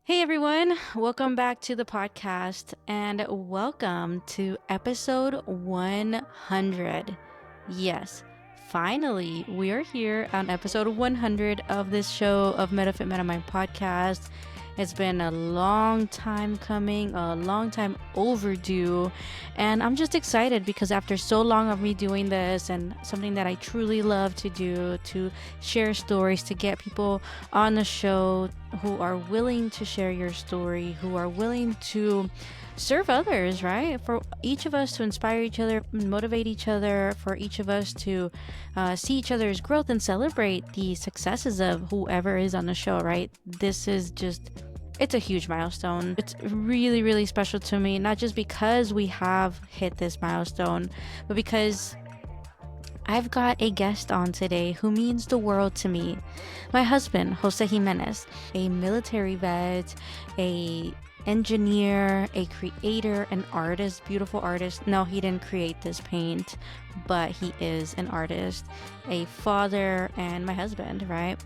Hey everyone, welcome back to the podcast and welcome to episode 100. Yes, finally, we are here on episode 100 of this show of Metafit Metamind Podcast. It's been a long time coming, a long time overdue, and I'm just excited because after so long of me doing this and something that I truly love to do, to share stories, to get people on the show who are willing to share your story, who are willing to serve others, right? For each of us to inspire each other, motivate each other, for each of us to see each other's growth and celebrate the successes of whoever is on the show, right? This is just, it's a huge milestone. It's really, really special to me, not just because we have hit this milestone, but because I've got a guest on today who means the world to me. My husband, Jose Jimenez, a military vet, a engineer, a creator, an artist, beautiful artist. No, he didn't create this paint, but he is an artist, a father, and my husband, right?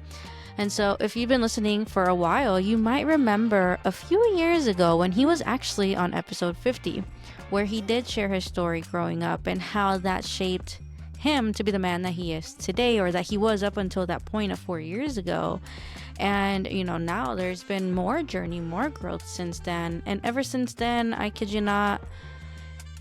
And so if you've been listening for a while, you might remember a few years ago when he was actually on episode 50, where he did share his story growing up and how that shaped him to be the man that he is today, or that he was up until that point of 4 years ago. And now there's been more journey, more growth since then. And ever since then, I kid you not,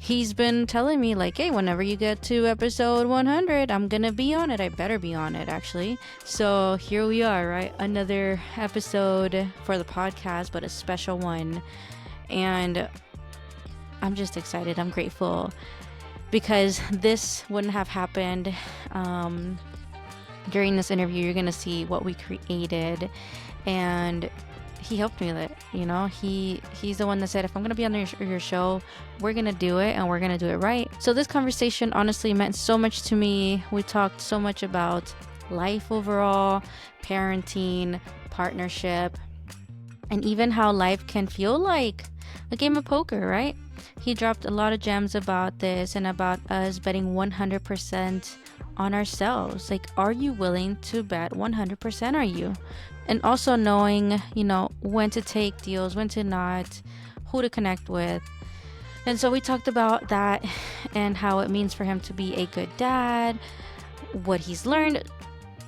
he's been telling me like, hey, whenever you get to episode 100, I'm gonna be on it. I better be on it, actually. So here we are, right? Another episode for the podcast, but a special one. And I'm just excited. I'm grateful, because this wouldn't have happened. During this interview, you're gonna see what we created, and he helped me with it. He's the one that said, if I'm gonna be on your show, we're gonna do it, and we're gonna do it right. So this conversation honestly meant so much to me. We talked so much about life overall, parenting, partnership, and even how life can feel like a game of poker, right? He dropped a lot of gems about this and about us betting 100% on ourselves. Like, are you willing to bet 100%? Are you? And also knowing, when to take deals, when to not, who to connect with. And so we talked about that and how it means for him to be a good dad, what he's learned,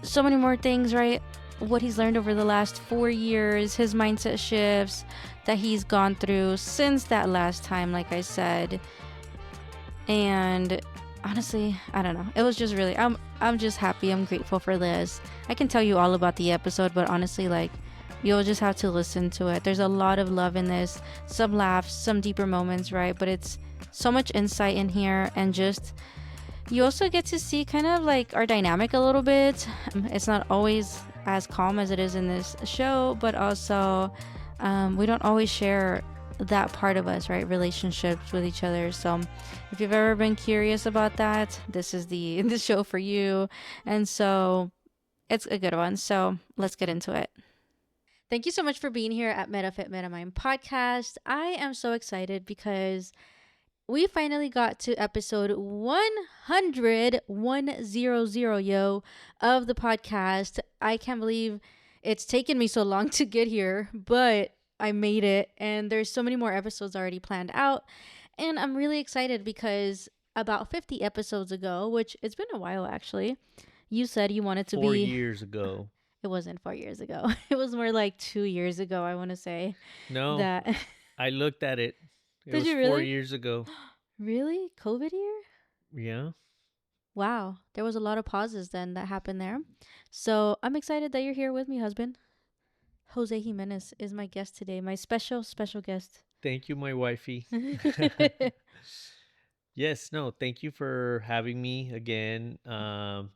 so many more things, right? What he's learned over the last 4 years, his mindset shifts that he's gone through since that last time, like I said. And honestly, I don't know. It was just really, I'm just happy. I'm grateful for this. I can tell you all about the episode, but honestly, like, you'll just have to listen to it. There's a lot of love in this, some laughs, some deeper moments, right? But it's so much insight in here, and just, you also get to see kind of like our dynamic a little bit. It's not always as calm as it is in this show, but also we don't always share that part of us, right? Relationships with each other. So if you've ever been curious about that, this is the show for you. And so it's a good one. So let's get into it. Thank you so much for being here at Metafit Metamind Podcast. I am so excited because we finally got to episode 100, 100, yo, of the podcast. I can't believe it's taken me so long to get here, but I made it, and there's so many more episodes already planned out. And I'm really excited because about 50 episodes ago, which it's been a while actually, you said you wanted to 4 years ago. It wasn't 4 years ago. It was more like 2 years ago, I want to say. No, That. I looked at it. It Did was you four really? years ago. Really? COVID year? Yeah. Wow, there was a lot of pauses then that happened there. So I'm excited that you're here with me, husband. Jose Jimenez is my guest today, my special, special guest. Thank you, my wifey. Yes, no, thank you for having me again.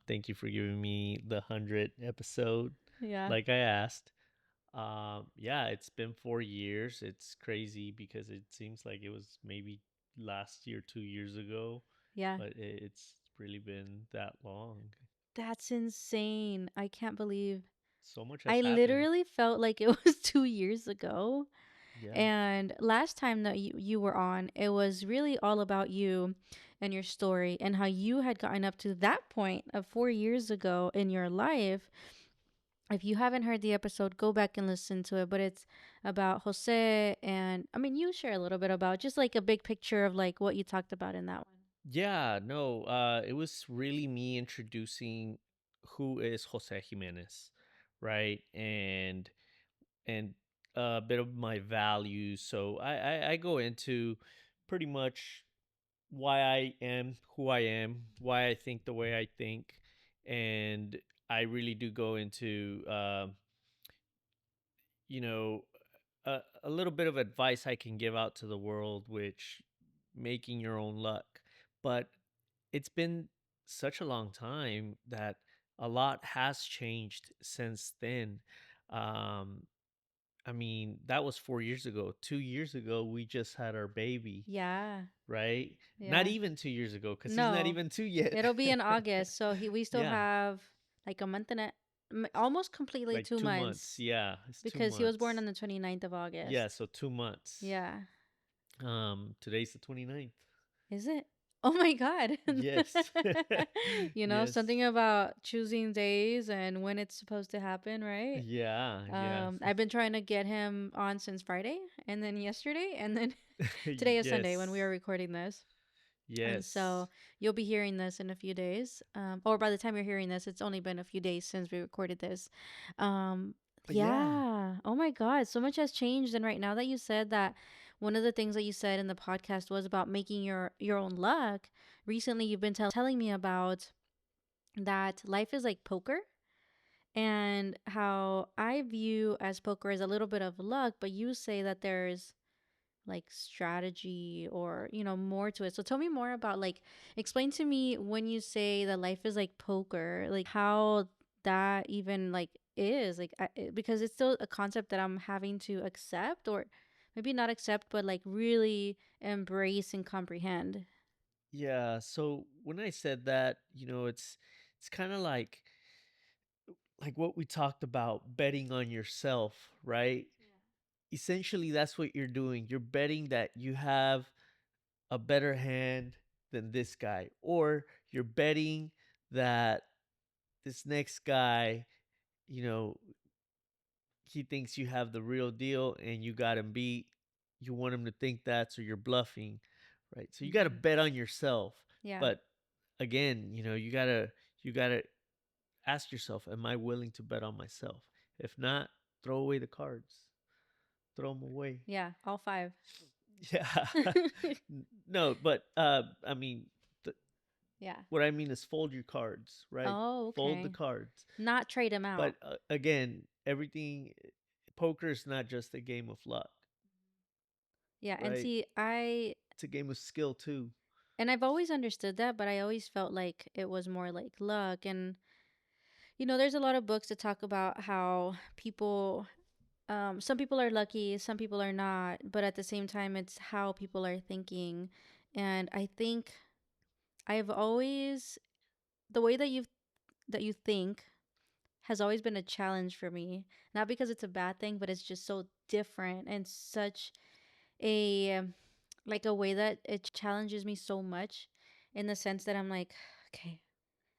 Thank you for giving me the 100 episode Yeah. like I asked. Yeah, it's been 4 years. It's crazy because it seems like it was maybe last year, 2 years ago, Yeah. but it's really been that long. That's insane. I can't believe. So much has I happened. literally felt like it was 2 years ago. Yeah. And last time that you were on, it was really all about you and your story and how you had gotten up to that point of 4 years ago in your life. If you haven't heard the episode, go back and listen to it. But it's about Jose, and I mean, you share a little bit about just like a big picture of like what you talked about in that one. Yeah, no, it was really me introducing who is Jose Jimenez, right? And a bit of my values. So I go into pretty much why I am who I am, why I think the way I think, and I really do go into you know a little bit of advice I can give out to the world, which making your own luck. But it's been such a long time that a lot has changed since then. Um, I mean, that was 4 years ago. 2 years ago, we just had our baby, Yeah, right? Not yeah. even 2 years ago, because he's not No, even two yet. it'll be in August. So we still Yeah, have like a month and almost completely like two 2 months. months Yeah, it's two because he was born months. on the 29th of Yeah, August. so 2 months. Yeah. Today's the 29th. Is it? Oh my God. Yes. Yes. Something about choosing days and when it's supposed to happen, right? Yeah, yeah. I've been trying to get him on since Friday and then yesterday and then today is Sunday when we Yes. are recording this. And Yes. so you'll be hearing this in a few days. Or by the time you're hearing this, it's only been a few days since we recorded this. Um, Yeah. yeah. Oh my God. So much has changed. And right now that you said that, one of the things that you said in the podcast was about making your own luck. Recently, you've been telling me about that life is like poker and how I view as poker as a little bit of luck, but you say that there's like strategy or more to it. So tell me more about like explain to me when you say that life is like poker, like how that even like is like because it's still a concept that I'm having to accept or maybe not accept but like really embrace and comprehend. Yeah. So when I said that, it's kind of like what we talked about, betting on yourself, right? Essentially that's what you're doing. You're betting that you have a better hand than this guy, or you're betting that this next guy, you know, he thinks you have the real deal and you got him beat. You want him to think that, so you're bluffing, right? So you got to Mm-hmm. bet on yourself. Yeah. But again, you got to ask yourself, am I willing to bet on myself? If not, throw away the cards. Throw them away. Yeah, all five. Yeah. No, but I mean, th- Yeah. what I mean is fold your cards, right? Oh, Fold the okay. cards. Not trade them out. But again, everything poker is not just a game of luck, Yeah, and right? see, It's a game of skill too. I've always understood that, but I always felt like it was more like luck. And, there's a lot of books that talk about how some people are lucky, some people are not, but at the same time, it's how people are thinking. And I think I've always, the way that you think has always been a challenge for me. Not because it's a bad thing, but it's just so different and such a, like a way that it challenges me so much in the sense that I'm like, okay,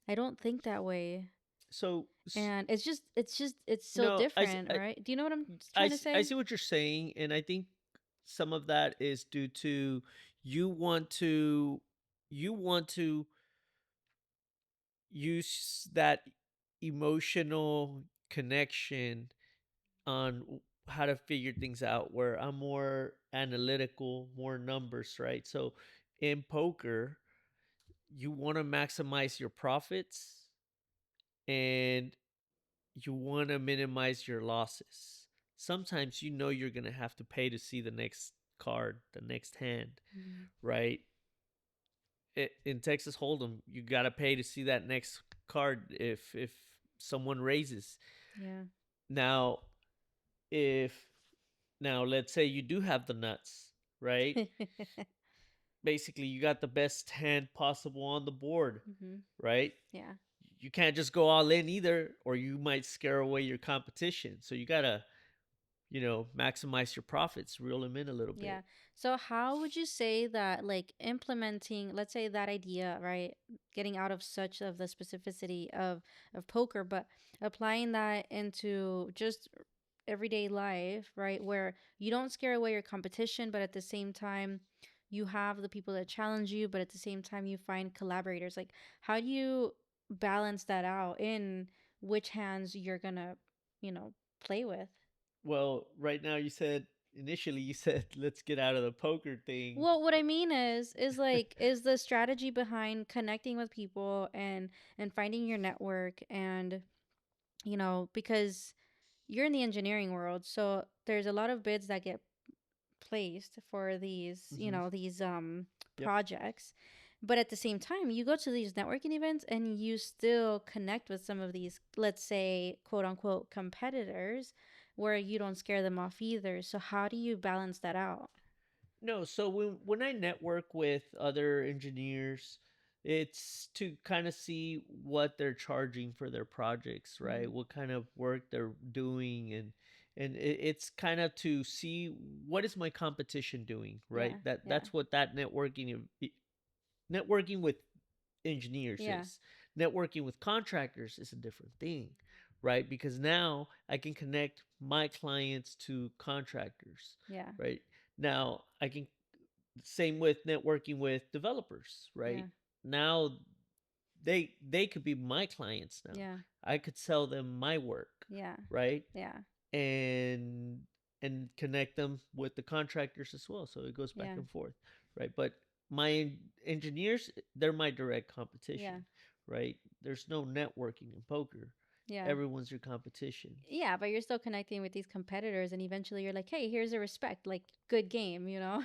I don't think that way. So And it's so no, different, right? Do you know what I'm trying to I say? see what you're saying, and I think some of that is due to you want to you want to use that emotional connection on how to figure things out, where I'm more analytical, more numbers, right? So in poker, you want to maximize your profits and you want to minimize your losses. Sometimes you're going to have to pay to see the next card, the next hand, Mhm. right? In Texas Hold'em, you got to pay to see that next card if someone raises. Yeah. Now, if now let's say you do have the nuts, right? Basically, you got the best hand possible on the board, Mhm. right? Yeah. You can't just go all in either, or you might scare away your competition. So you gotta maximize your profits, reel them in a little Yeah. bit. So how would you say that like implementing, let's say that idea, right? Getting out of such of the specificity of poker, but applying that into just everyday life, right? Where you don't scare away your competition, but at the same time you have the people that challenge you, but at the same time you find collaborators. Like how do you balance that out in which hands you're gonna, you know, play with? Well, right now you said initially you said let's get out of the poker thing. Well, what I mean is like is the strategy behind connecting with people and finding your network and you know because you're in the engineering world, so there's a lot of bids that get placed for these, you Hmm. know, these Yep. projects. But at the same time, you go to these networking events and you still connect with some of these, let's say, quote unquote competitors where you don't scare them off either. So how do you balance that out? No, so when I network with other engineers, it's to kind of see what they're charging for their projects, right? Mm-hmm. What kind of work they're doing, it's kind of to see what is my competition doing, right? Yeah, That yeah, that's what that networking with engineers yeah, is. Networking with contractors is a different thing, right? Because now I can connect my clients to contractors, yeah, right? Now I can same with networking with developers, right? yeah, Now they could be my clients now. yeah, I could sell them my work, yeah, right? yeah, and and connect them with the contractors as well. So it goes back yeah, and forth, right? But my engineers, they're my direct competition, yeah, right? There's no networking in poker. yeah. Everyone's your competition. Yeah, but you're still connecting with these competitors, and eventually you're like, hey, here's a respect, like, good game, you know?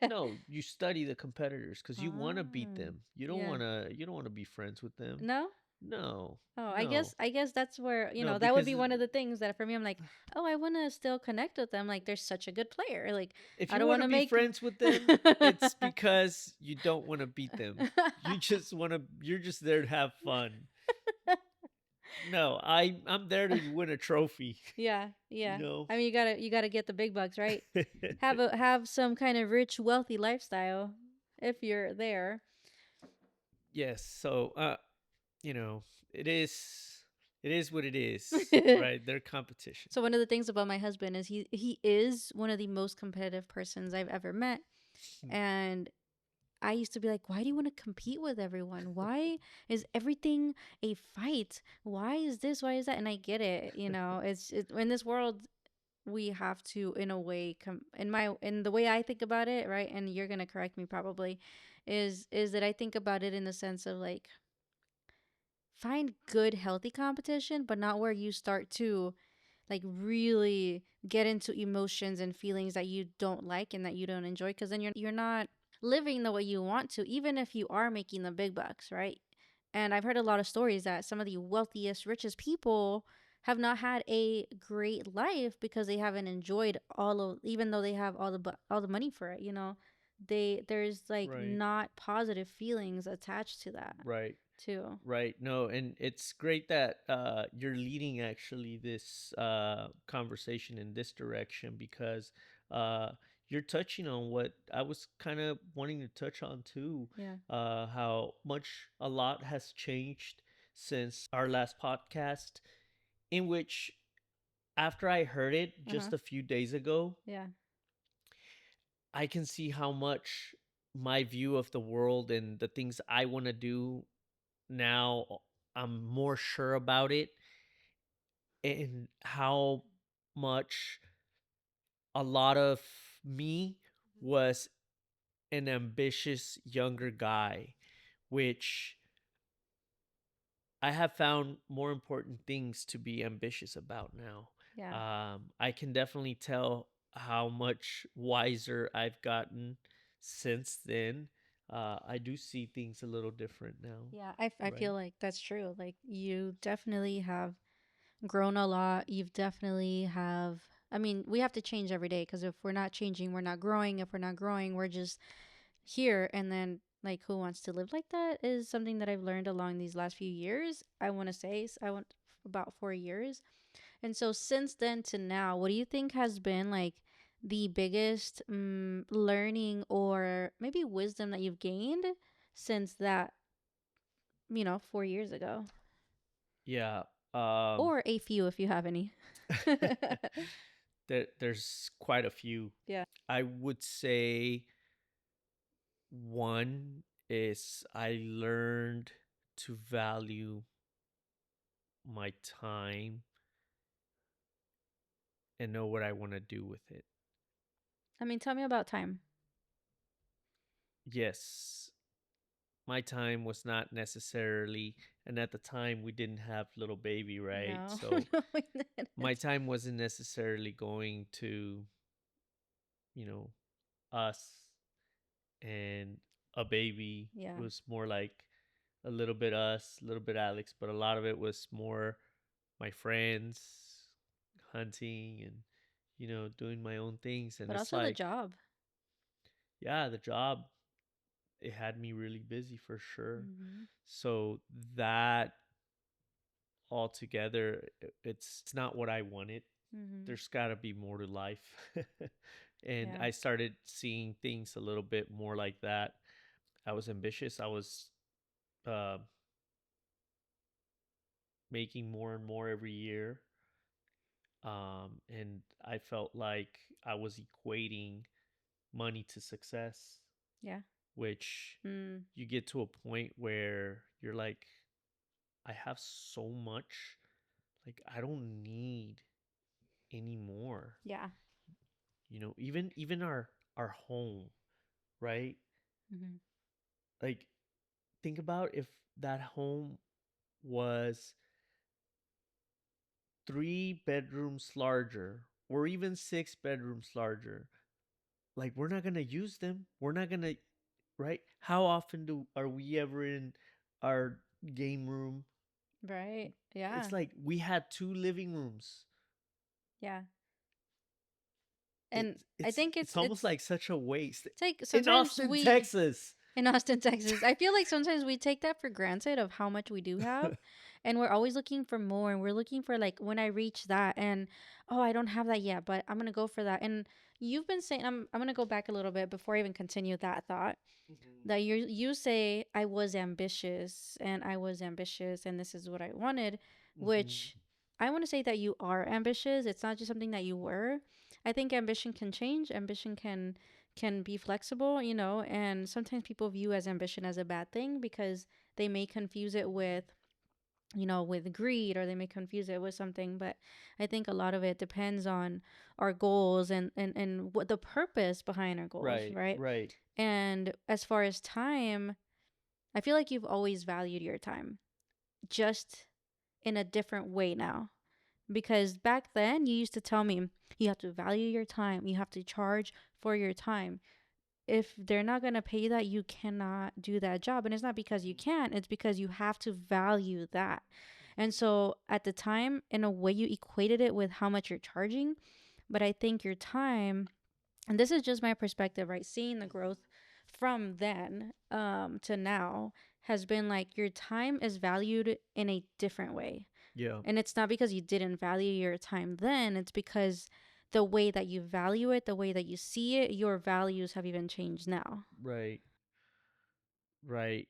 No, you study the competitors because you want to beat Ah, them. You don't yeah. want to. You don't want to be friends with them. No? No, Oh, I no, guess I guess that's where, you no. know, that would Because be one of the things that for me I'm like, "Oh, I want to still connect with them. Like they're such a good player. Like if I you don't want want to to be make." friends with them, it's because you don't want to beat them. You just want to. You're just there to have fun. No, I'm there to win a trophy. Yeah, You yeah. know. I mean, you got to get the big bucks, right? Have some kind of rich, wealthy lifestyle if you're there. Yes. So, you know, it is it is what it is, right? Their competition. So one of the things about my husband is he is one of the most competitive persons I've ever met. And I used to be like, why do you want to compete with everyone? Why is everything a fight? Why is this? Why is that? And I get it. You know, in this world we have to, in a way, in the way I think about it, right? And you're gonna correct me probably, is that I think about it in the sense of like find good, healthy competition, but not where you start to like really get into emotions and feelings that you don't like and that you don't enjoy because then you're not living the way you want to even if you are making the big bucks, right? And I've heard a lot of stories that some of the wealthiest richest people have not had a great life because they haven't enjoyed all of even though they have all the money for it, you know. There's like Right. not positive feelings attached to that Right. too. Right. No, and it's great that you're leading actually this conversation in this direction because uh, you're touching on what I was kind of wanting to touch on too. Yeah. How much a lot has changed since our last podcast, in which after I heard it Uh-huh. just a few days ago, Yeah. I can see how much my view of the world and the things I want to do now, I'm more sure about it, and how much a lot of me was an ambitious younger guy, which I have found more important things to be ambitious about now. Yeah. I can definitely tell how much wiser I've gotten since then. I do see things a little different now, Yeah, I right? feel like that's true. Like you definitely have grown a lot. You've definitely have I mean, we have to change every day because if we're not changing, we're not growing. If we're not growing, we're just here and then like who wants to live like that is something that I've learned along these last few years. I want to say I went about 4 years And so since then to now, what do you think has been like the biggest learning or maybe wisdom that you've gained since that, 4 years ago? Yeah. Um, Or a few if you have any. there's quite a few. Yeah. I would say one is I learned to value my time and know what I want to do with it. I mean, tell me about time. Yes, my time was not necessarily, and at the time we didn't have little baby, right? No. So No, we my didn't. time wasn't necessarily going to, you know, us and a baby. It Yeah. was more like a little bit us, a little bit Alex, but a lot of it was more my friends, hunting and doing my own things. And But it's also the like, job. yeah, the job, it had me really busy for sure. Mm-hmm. So that altogether, it's not what I wanted. Mm-hmm. There's got to be more to life. And Yeah. I started seeing things a little bit more like that. I was ambitious. I was uh, making more and more every year. And I felt like I was equating money to success, Yeah. which Mm. you get to a point where you're like, I have so much, like I don't need any more. Yeah. Even our home, right? Mm-hmm. Like, think about if that home was 3 bedrooms larger or even 6 bedrooms larger. Like, we're not gonna use them. We're not gonna, right? How often do are we ever in our game room? Right. It's Yeah. like we had 2 living rooms. Yeah. It, And I it's think it's almost like such a waste it's like in sometimes Austin, we Texas. in Austin, Texas. I feel like sometimes we take that for granted of how much we do have. And we're always looking for more. And we're looking for, like, when I reach that, and, oh, I don't have that yet, but I'm going to go for that. And you've been saying, I'm going to go back a little bit before I even continue that thought. Mhm. That you say I was ambitious and I was ambitious and this is what I wanted, Mhm. which I want to say that you are ambitious. It's not just something that you were. I think ambition can change. Ambition can be flexible, and sometimes people view as ambition as a bad thing because they may confuse it with greed, or they may confuse it with something. But I think a lot of it depends on our goals and what the purpose behind our goals, Right, right? right. And as far as time, I feel like you've always valued your time, just in a different way now. Because back then, you used to tell me you have to value your time, you have to charge for your time. If they're not going to pay that, you cannot do that job. And it's not because you can't, it's because you have to value that. And so at the time, in a way, you equated it with how much you're charging. But I think your time, and this is just my perspective, right? Seeing the growth from then to now has been like your time is valued in a different way. Yeah, And it's not because you didn't value your time then, it's because the way that you value it, the way that you see it, your values have even changed now. right, right.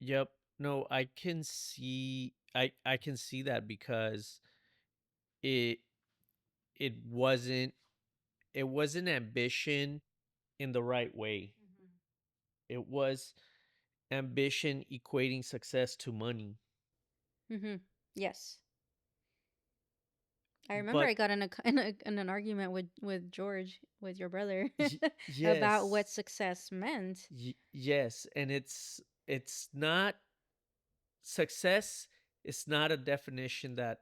Yep. No, I can see that because it it wasn't it wasn't ambition in the right way. It was ambition equating success to money. Mm-hmm. Yes. I remember I But got in an argument with George, with your brother, about what yes, success meant. yes, and it's not success. It's not a definition that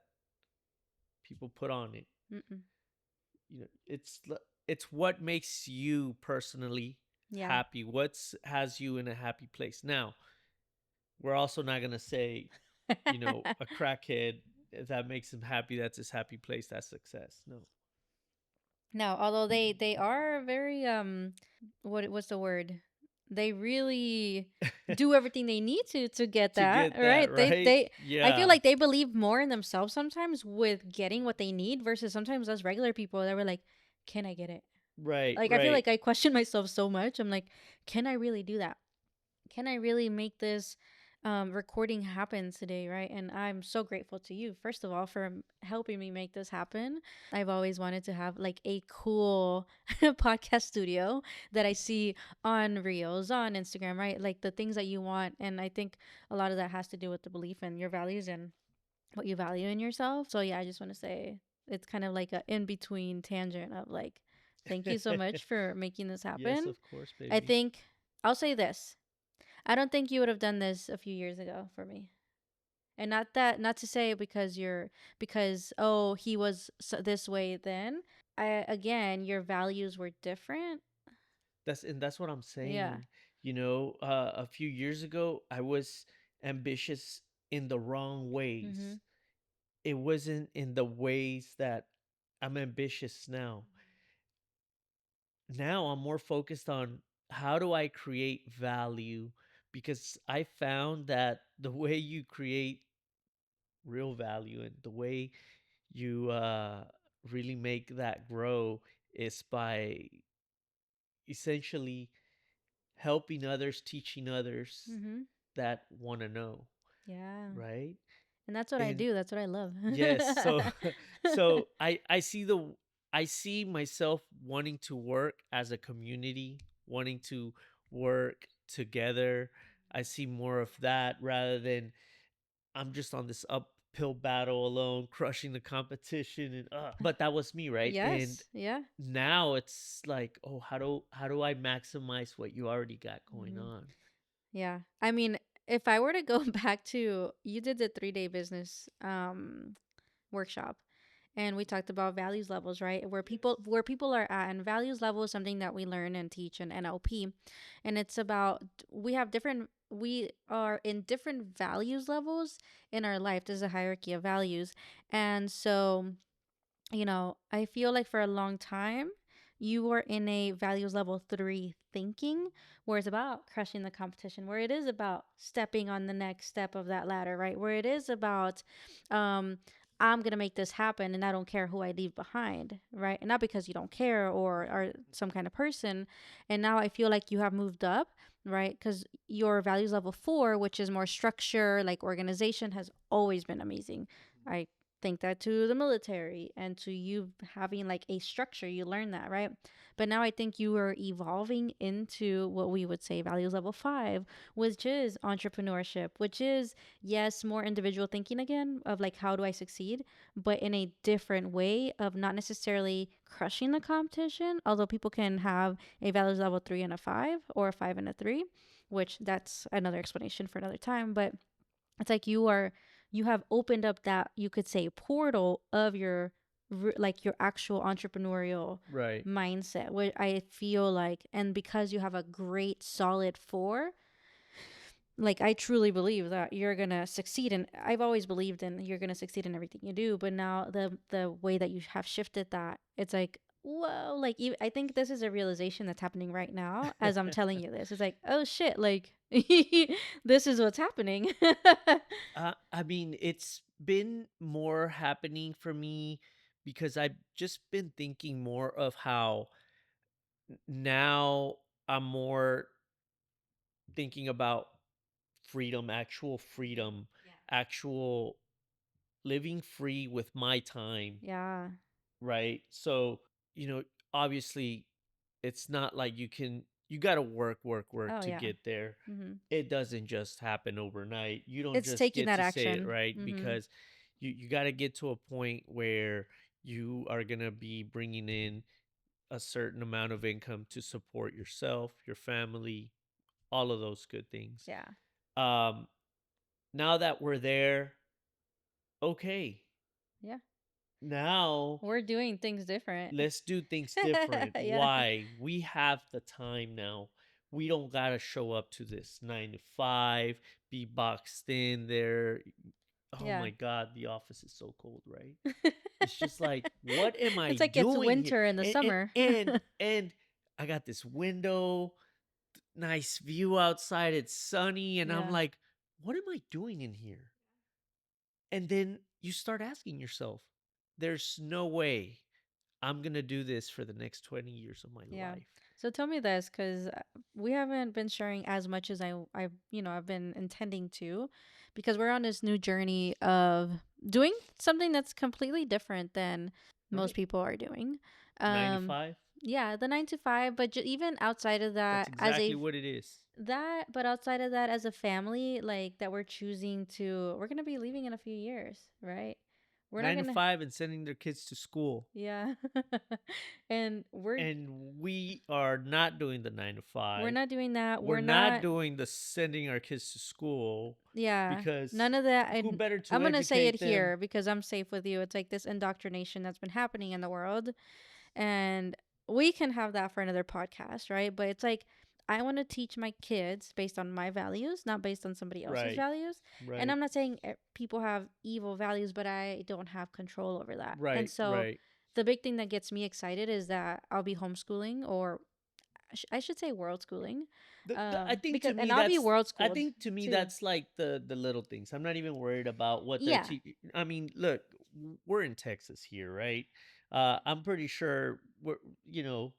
people put on it. Mm-mm. It's what makes you personally Yeah. happy. What's has you in a happy place. Now, we're also not gonna say, a crackhead, if that makes him happy, that's his happy place, that's success. No. No, although they are very what's the word? they really do everything they need to get To that, get that right? right. I feel Yeah. like they believe more in themselves sometimes with getting what they need versus sometimes us regular people that were like, can I get it? Right, Like I feel right. like I question myself so much. I'm like, can I really do that? Can I really make this recording happen today, right? And I'm so grateful to you, first of all, for helping me make this happen. I've always wanted to have like a cool podcast studio that I see on Reels, on Instagram, right? Like the things that you want. And I think a lot of that has to do with the belief in your values and what you value in yourself. So, yeah, I just want to say it's kind of like a in between tangent of like, thank you so much for making this Yes, happen. of course, I baby. think I'll say this. I don't think you would have done this a few years ago for me. And not to say because because oh, he was this way then. I again, your values were different. That's what I'm Yeah. saying. A few years ago, I was ambitious in the wrong ways. Mhm. It wasn't in the ways that I'm ambitious now. Now I'm more focused on how do I create value, because I found that the way you create real value and the way you really make that grow is by essentially helping others, teaching others Mhm. that want to know, Yeah. right? And that's what I And do. That's what I love. yes, so so I see myself wanting to work as a community, wanting to work together. I see more of that rather than I'm just on this uphill battle alone, crushing the competition and but that was me, right? And Yes. Yeah. now it's like, oh, how do I maximize what you already got going Mhm. on? Yeah. I mean, if I were to go back to you did the 3-day business workshop and we talked about values levels, right? Where people are at, and values level is something that we learn and teach in NLP, and it's about we are in different values levels in our life. There's a hierarchy of values, and so I feel like for a long time, you were in a values level 3 thinking, where it's about crushing the competition, where it is about stepping on the next step of that ladder, right? Where it is about, um, I'm going to make this happen and I don't care who I leave behind, right? And not because you don't care or are some kind of person. And now I feel like you have moved up, right? Because your values level 4, which is more structure, like organization, has always been amazing. I think that to the military and to you having like a structure, you learn that, right? But now I think you are evolving into what we would say values level 5, which is entrepreneurship, which is, yes, more individual thinking again of like, how do I succeed? But in a different way of not necessarily crushing the competition, although people can have a values level 3 and a 5 or a 5 and a 3, which that's another explanation for another time. But it's like you have opened up that, you could say, portal of your like your actual entrepreneurial Right. mindset, what I feel like. And because you have a great solid 4, like I truly believe that you're gonna succeed, and I've always believed in you're gonna succeed in everything you do. But now the way that you have shifted that, it's like, whoa, like I think this is a realization that's happening right now as I'm telling you this. It's like, oh shit, like this is what's happening. I mean, it's been more happening for me because I've just been thinking more of how now I'm more thinking about freedom, actual living free with my time, Yeah. right? So, you know, obviously it's not like you got to work Oh to yeah. get there. Mm-hmm. It doesn't just happen overnight. You don't It's just taking get that to say it, action. right? Mm-hmm. Because you got to get to a point where you are going to be bringing in a certain amount of income to support yourself, your family, all of those good things. Yeah. Um Now that we're there, okay. Yeah. Now We're doing things different. let's do things different. Yeah. Why? We have the time now. We don't gotta show up to this 9 to 5, be boxed in there. Oh Yeah. my God, the office is so cold, right? It's just like, what am I It's like it's doing here? winter in the And and summer. and, and I got this window. nice view outside. It's sunny. And I'm Yeah. like, what am I doing in here? And then you start asking yourself, there's no way I'm going to do this for the next 20 years of my Yeah. life. So tell me this, because we haven't been sharing as much as I've been intending to, because we're on this new journey of doing something that's completely different than most Right. people are doing. Nine to Um, five. yeah, the 9 to 5, but even outside of That's that, exactly what it is. but outside of that, as a family, like that, we're choosing to, we're gonna be leaving in a few years, right? We're not Nine to gonna, five and sending their kids to school. yeah, and And we are not doing the nine to we're five. not doing that. We're We're not not. doing the sending our kids to school Yeah, because none of that. who And better I'm to gonna say it educate them? here because I'm safe with you. It's like this indoctrination that's been happening in the world, and we can have that for another podcast, right? But it's like I want to teach my kids based on my values, not based on somebody else's Right, values. And right, I'm not saying people have evil values, but I don't have control over that. And right, so right. the big thing that gets me excited is that I'll be homeschooling, or I should say world schooling, I think because to and me I'll be that's world I schooled think to me too. that's like the little things. I'm not even worried about what they're Yeah, teaching. I mean, look, we're in Texas here, right? I'm pretty sure we're you know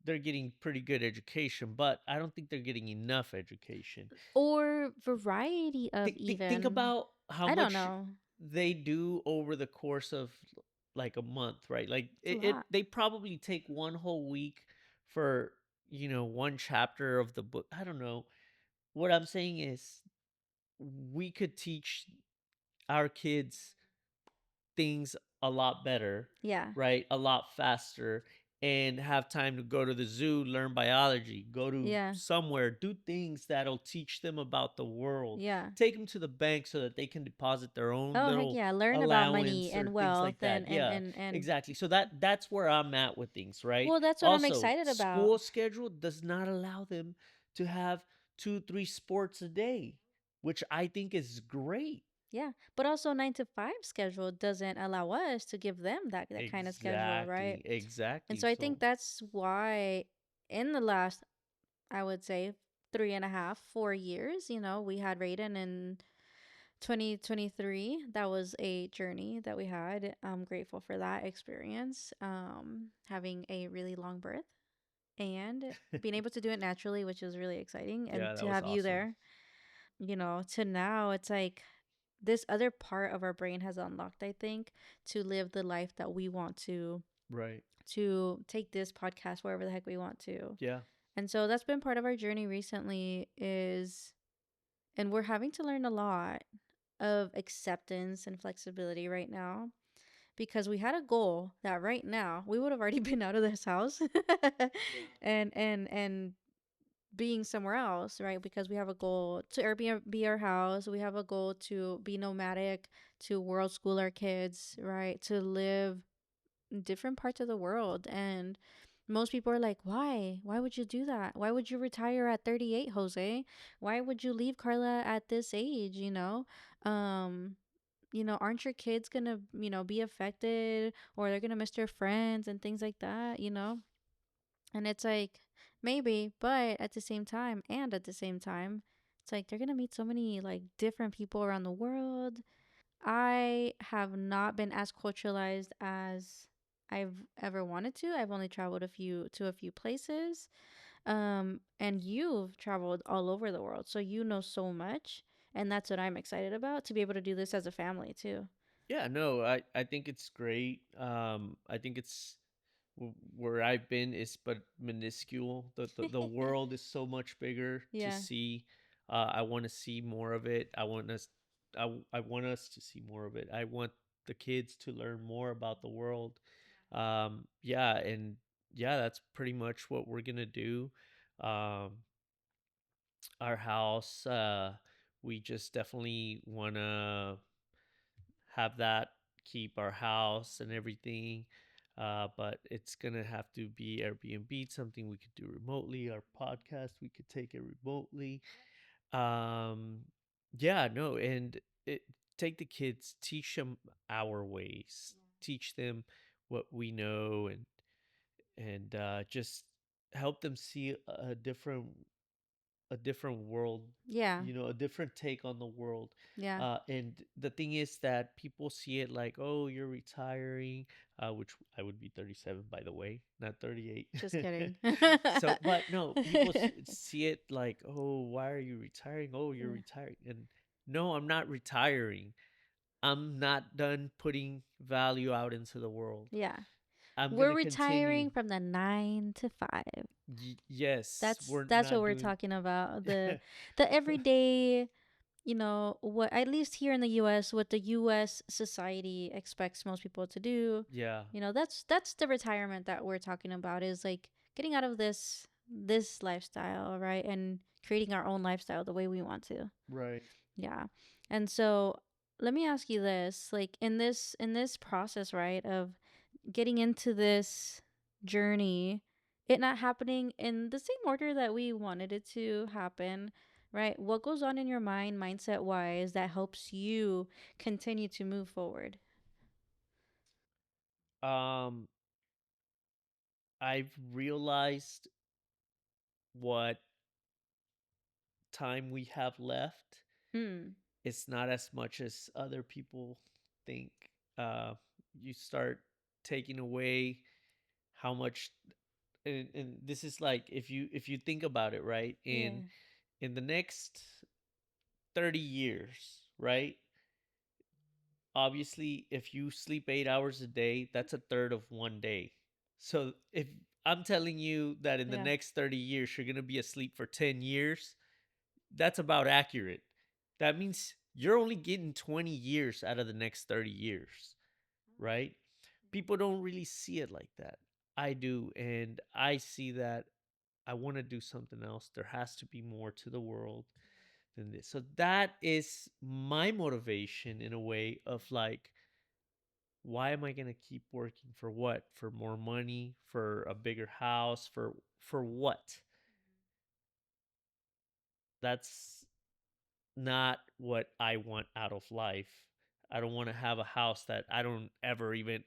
they're getting pretty good education, but I don't think they're getting enough education. or variety of Think even. about how I don't much know. they do over the course of like a month, right? Like It's a it lot. they probably take one whole week for one chapter of the book. I don't know. What I'm saying is we could teach our kids things a lot better, Yeah. right? A lot faster, and have time to go to the zoo, learn biology, go to Yeah. somewhere, do things that'll teach them about the world. Yeah. Take them to the bank so that they can deposit their own Oh, heck little yeah. Learn about money allowance or and things wealth like that. Yeah, and exactly. So that's where I'm at with things, right? well, that's what I'm Also, excited about. school schedule does not allow them to have 2, 3 sports a day, which I think is great. Yeah. But also 9 to 5 schedule doesn't allow us to give them that kind of schedule, right? Exactly, And exactly. so I think So, that's why in the last, I would say, 3.5, 4 years, we had Raiden in 2023. That was a journey that we had. I'm grateful for that experience. Having a really long birth and being able to do it naturally, which is really exciting, and yeah, to that was have you awesome. there, to now, it's like this other part of our brain has unlocked, I think, to live the life that we want Right. to take this podcast wherever the heck we want to. Yeah. And so that's been part of our journey recently is, and we're having to learn a lot of acceptance and flexibility right now, because we had a goal that right now we would have already been out of this house and being somewhere else, right? Because we have a goal to Airbnb our house, we have a goal to be nomadic, to world school our kids, right? To live in different parts of the world. And most people are like, why would you do that? Why would you retire at 38, Jose? Why would you leave Carla at this age, um aren't your kids gonna, be affected, or they're gonna miss their friends and things like that, And it's like, maybe, but at the same time, it's like they're gonna meet so many like different people around the world. I have not been as culturalized as I've ever wanted to. I've only traveled a few places. And you've traveled all over the world, so you know so much, and that's what I'm excited about, to be able to do this as a family too. Yeah, no, I think it's great. I think it's where I've been is but minuscule. The world is so much bigger to Yeah. see. I want to see more of it. I want us to see more of it. I want the kids to learn more about the world. Yeah, and yeah, that's pretty much what we're gonna do. Um, our house, we just definitely wanna have that, keep our house and everything. But it's gonna have to be Airbnb, something we could do remotely. Our podcast, we could take it remotely. Um, yeah, no, and it, take the kids, teach them our ways, teach them what we know, and just help them see a different a different world, Yeah. a different take on the world. Yeah. And the thing is that people see it like, oh, you're retiring, which I would be 37, by the way, not 38. Just kidding. So, but no, people see it like, oh, why are you retiring? Oh, you're retiring. And no, I'm not retiring. I'm not done putting value out into the world. Yeah. I'm We're gonna continue. retiring from the 9 to 5. Yes, That's we're that's what not we're doing. talking about. The everyday, what at least here in the US, what the US society expects most people to do. Yeah, That's the retirement that we're talking about, is like getting out of this lifestyle, right? And creating our own lifestyle the way we want to. right. Yeah. And so let me ask you this, like in this process, right, of getting into this journey, it not happening in the same order that we wanted it to happen, right? What goes on in your mind, mindset wise, that helps you continue to move forward? Um, I've realized what time we have left. Hmm. It's not as much as other people think. Uh, you start taking away how much, and this is like, if you think about it, right? In Yeah. in the next 30 years, right? Obviously, if you sleep 8 hours a day, that's a third of one day. So if I'm telling you that in the Yeah. next 30 years, you're going to be asleep for 10 years, that's about accurate. That means you're only getting 20 years out of the next 30 years, right? People don't really see it like that. I do. And I see that I want to do something else. There has to be more to the world than this. So that is my motivation in a way of like, why am I going to keep working for what? For more money, for a bigger house, for what? That's not what I want out of life. I don't want to have a house that I don't ever even,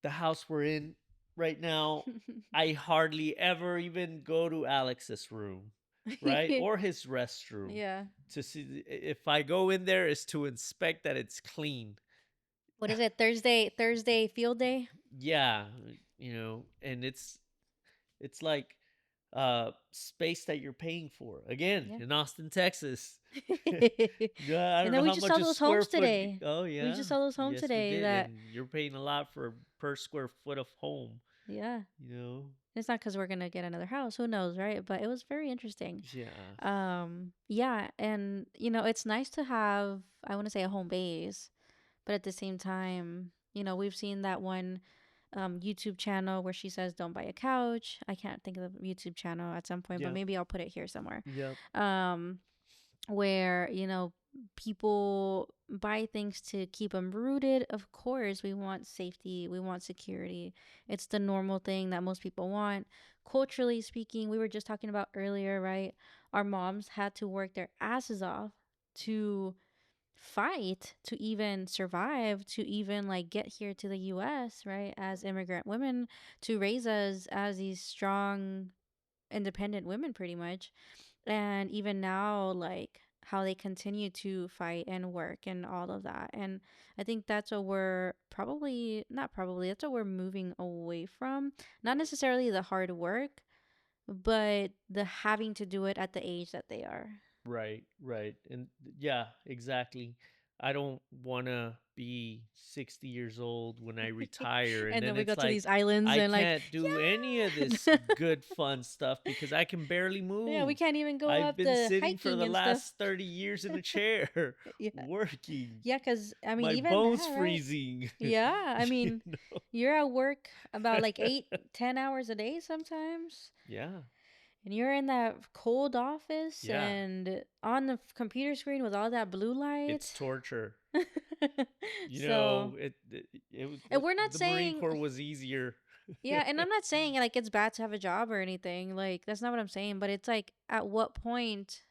the house we're in right now, I hardly ever even go to Alex's room, right? Or his restroom Yeah. to see if I go in there is to inspect that it's clean. What is it? Thursday field day? Yeah, and it's like space that you're paying for. Again, Yeah. in Austin, Texas. Yeah, I And don't then know we how just much saw a those square homes foot. today. Oh We yeah. just saw those homes Yes, we today did. that, And you're paying a lot for per square foot of home, yeah. you know. It's not because we're gonna get another house. Who knows, right? But it was very interesting. Yeah. Yeah, and it's nice to have, I want to say, a home base, but at the same time, we've seen that one YouTube channel where she says, "Don't buy a couch." I can't think of the YouTube channel at some point, but Yep. maybe I'll put it here somewhere. Yep. Um, where people buy things to keep them rooted. Of course, we want safety, we want security. It's the normal thing that most people want. Culturally speaking, we were just talking about earlier, right? Our moms had to work their asses off to fight to even survive, to even like get here to the US, right? As immigrant women, to raise us as these strong independent women, pretty much. And even now, like how they continue to fight and work and all of that. And I think that's what we're probably, not probably, that's what we're moving away from. Not necessarily the hard work, but the having to do it at the age that they are. Right, right. And yeah, exactly. I don't want to be 60 years old when I retire. And And then then we go it's to like, these islands I and like, can't do any of this yeah. good, fun stuff because I can barely Yeah, we move. can't even go I've up been the sitting for hiking the and stuff. last 30 years in a chair Yeah. working. Yeah, because I mean, My even bones that, right? freezing. Yeah, I You mean, you're at work about like 8, 10 hours a day sometimes, Yeah. and you're in that cold office Yeah. and on the computer screen with all that blue It's light. torture. So, and we're not The Marine saying, Corps was easier. yeah, and I'm not saying like it's bad to have a job or anything. Like, that's not what I'm saying, but it's like, at what point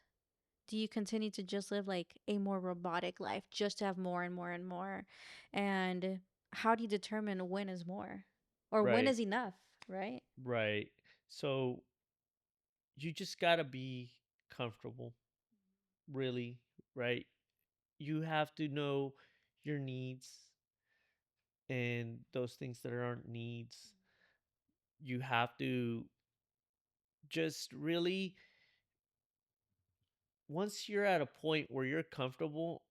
do you continue to just live like a more robotic life just to have more and more and more? And how do you determine when is more or when Right. is enough, right? Right. So you just gotta be. comfortable, really, right? You have to know your needs and those things that aren't needs. You have to just really, once you're at a point where you're comfortable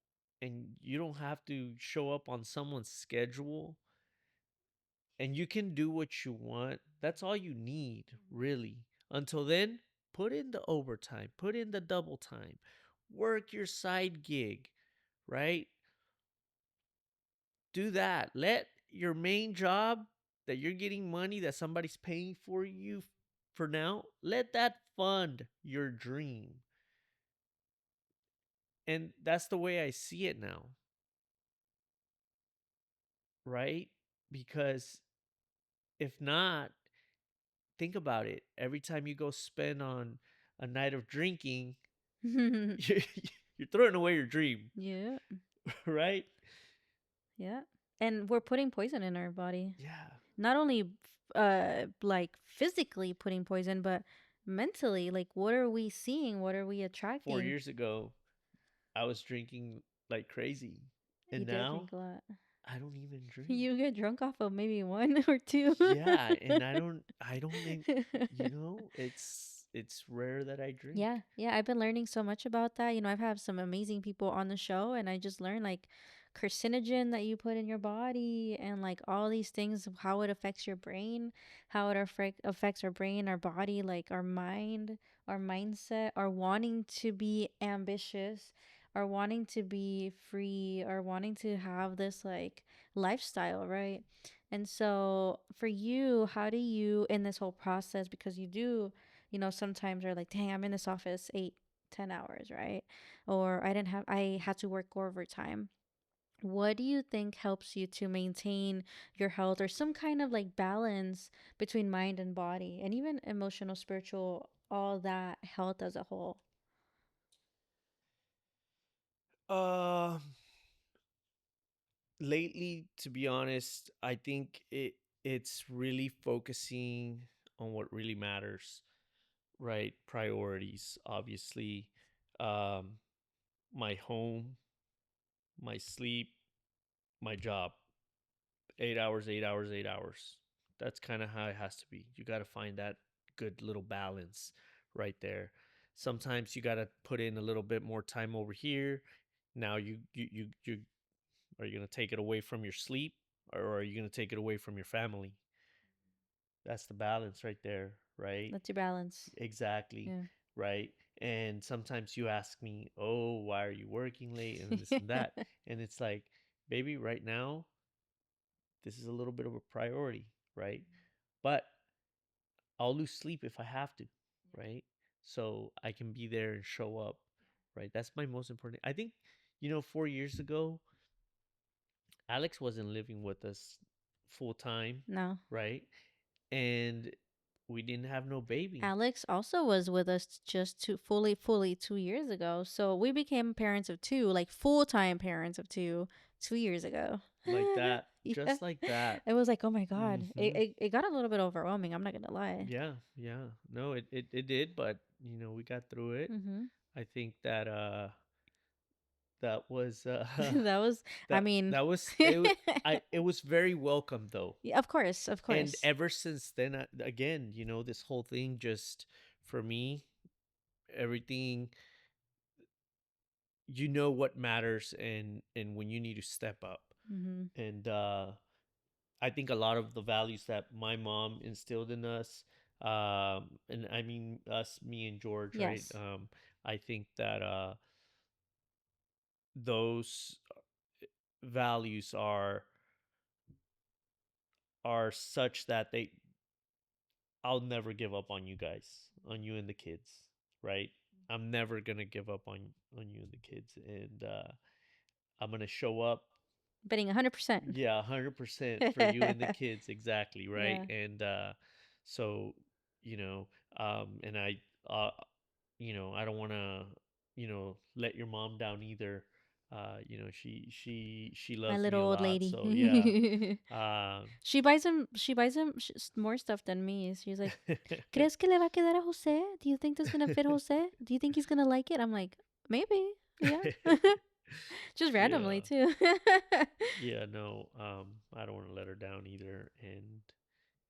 and you don't have to show up on someone's schedule and you can do what you want, that's all you need, really. Until then, put in the overtime, put in the double time, work your side gig, right? Do that. Let your main job that you're getting money that somebody's paying for you for now, let that fund your dream. And that's the way I see it now, right? Because if not, think about it. Every time you go spend on a night of drinking, you're, you're throwing away your dream, Yeah. right? Yeah. And we're putting poison in our body. Yeah. Not only like physically putting poison, but mentally, like what are we seeing? What are we 4 attracting? years ago, I was drinking like crazy. You And did now drink a lot. I don't even drink. You get drunk off of maybe one or two. Yeah, and I don't think, it's rare that I drink. Yeah, yeah, I've been learning so much about that. I've had some amazing people on the show, and I just learned like carcinogen that you put in your body and like all these things, of how it affects your brain, how it affects our brain, our body, like our mind, our mindset, our wanting to be ambitious, our wanting to be free, or wanting to have this like lifestyle, right? And so for you, how do you in this whole process, because you do sometimes are like, dang, I'm in this office 8, 10 hours, right? Or I had to work overtime. What do you think helps you to maintain your health or some kind of like balance between mind and body and even emotional, spiritual, all that health as a whole? Uh, Lately, to be honest, I think it's really focusing on what really matters, right? Priorities, obviously. Um, my home, my sleep, my job. 8 hours, 8 hours, 8 hours. That's kind of how it has to be. You got to find that good little balance right there. Sometimes you got to put in a little bit more time over here. Now you are you going to take it away from your sleep, or are you going to take it away from your family? That's the balance right there, right? That's your balance. Exactly, Yeah. right? And sometimes you ask me, "Oh, why are you working late?" and this and that. And it's like, "Baby, right now this is a little bit of a priority, right? But I'll lose sleep if I have to, right? So I can be there and show up, right? That's my most important. I think, 4 years ago, Alex wasn't living with us full time, No. right? And we didn't have no baby Alex also was with us just fully 2 years ago. So we became parents of two, like full time parents of two, 2 years ago. like that, Yeah. just like that. It was like, oh my God. Hmm. It got a little bit overwhelming. I'm not going to lie. Yeah, yeah. No, it did, but we got through it. Mm-hmm. I think that that was That was, I that mean, that was it was very welcome though. yeah, of course, of And course. ever since then, again, this whole thing, just for me, everything, what matters, and when you need to step up. Mm-hmm. And I think a lot of the values that my mom instilled in us, and I mean us, me and George, right? Yes. I think that those values are such that I'll never give up on you guys, on you and the kids, right? I'm never gonna give up on you and the kids, and I'm gonna show up. Betting 100%. Yeah, 100% for you and the kids, exactly, right? Yeah. And so, you know, and I don't want to, let your mom down either. She My loves me little a old lot. lady. So yeah. Um, She buys him more stuff than me. She's like, ¿Crees que le va a quedar a Jose? Do you think this is gonna fit Jose? Do you think he's gonna like it? I'm like, maybe. Yeah. Just randomly yeah. too. Yeah, no. I don't want to let her down either.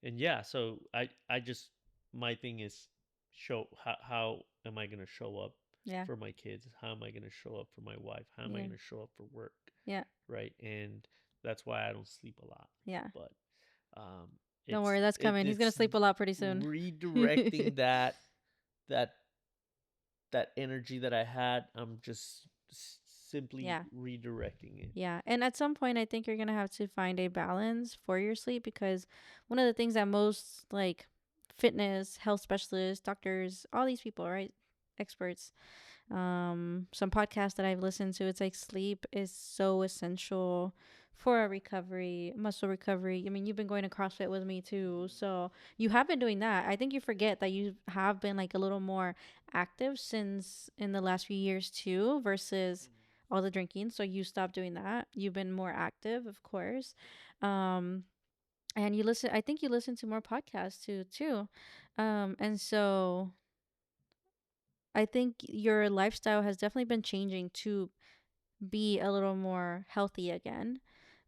And yeah, so I just, my thing is, show how am I going to show up Yeah. for my kids? How am I going to show up for my wife? How am I Yeah. going to show up for work? Yeah. Right? And that's why I don't sleep a lot. Yeah. But um Don't worry, that's coming. He's gonna it's sleep a lot pretty soon. redirecting that that energy that I had. I'm just simply Yeah. redirecting it. Yeah. And at some point I think you're gonna have to find a balance for your sleep, because one of the things that most like fitness, health specialists, doctors, all these people, right? Experts, some podcasts that I've listened to, it's like sleep is so essential for a recovery, muscle recovery. I mean, you've been going to CrossFit with me too, so you have been doing that. I think you forget that you have been like a little more active since in the last few years too, versus all the drinking. So you stopped doing that. You've been more active, of course. um and you listen, I think you listen to more podcasts too. And so I think your lifestyle has definitely been changing to be a little more healthy again.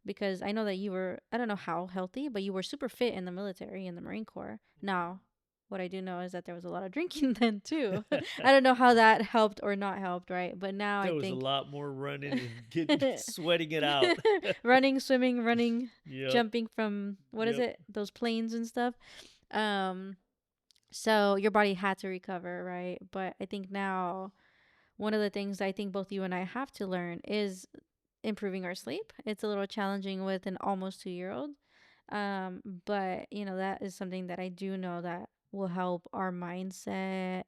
Because I know that you were, I don't know how healthy, but you were super fit in the military, in the Marine Corps. Now, what I do know is that there was a lot of drinking then too. I don't know how that helped or not helped, right? But now I There was a think lot more running and getting sweating it out. running, swimming, running, Yep. jumping from, what is Yep. it? Those planes and stuff. Um, so your body had to recover, right? But I think now one of the things I think both you and I have to learn is improving our sleep. It's a little challenging with an almost 2 year old. But you know, that is something that I do know that will help our mindset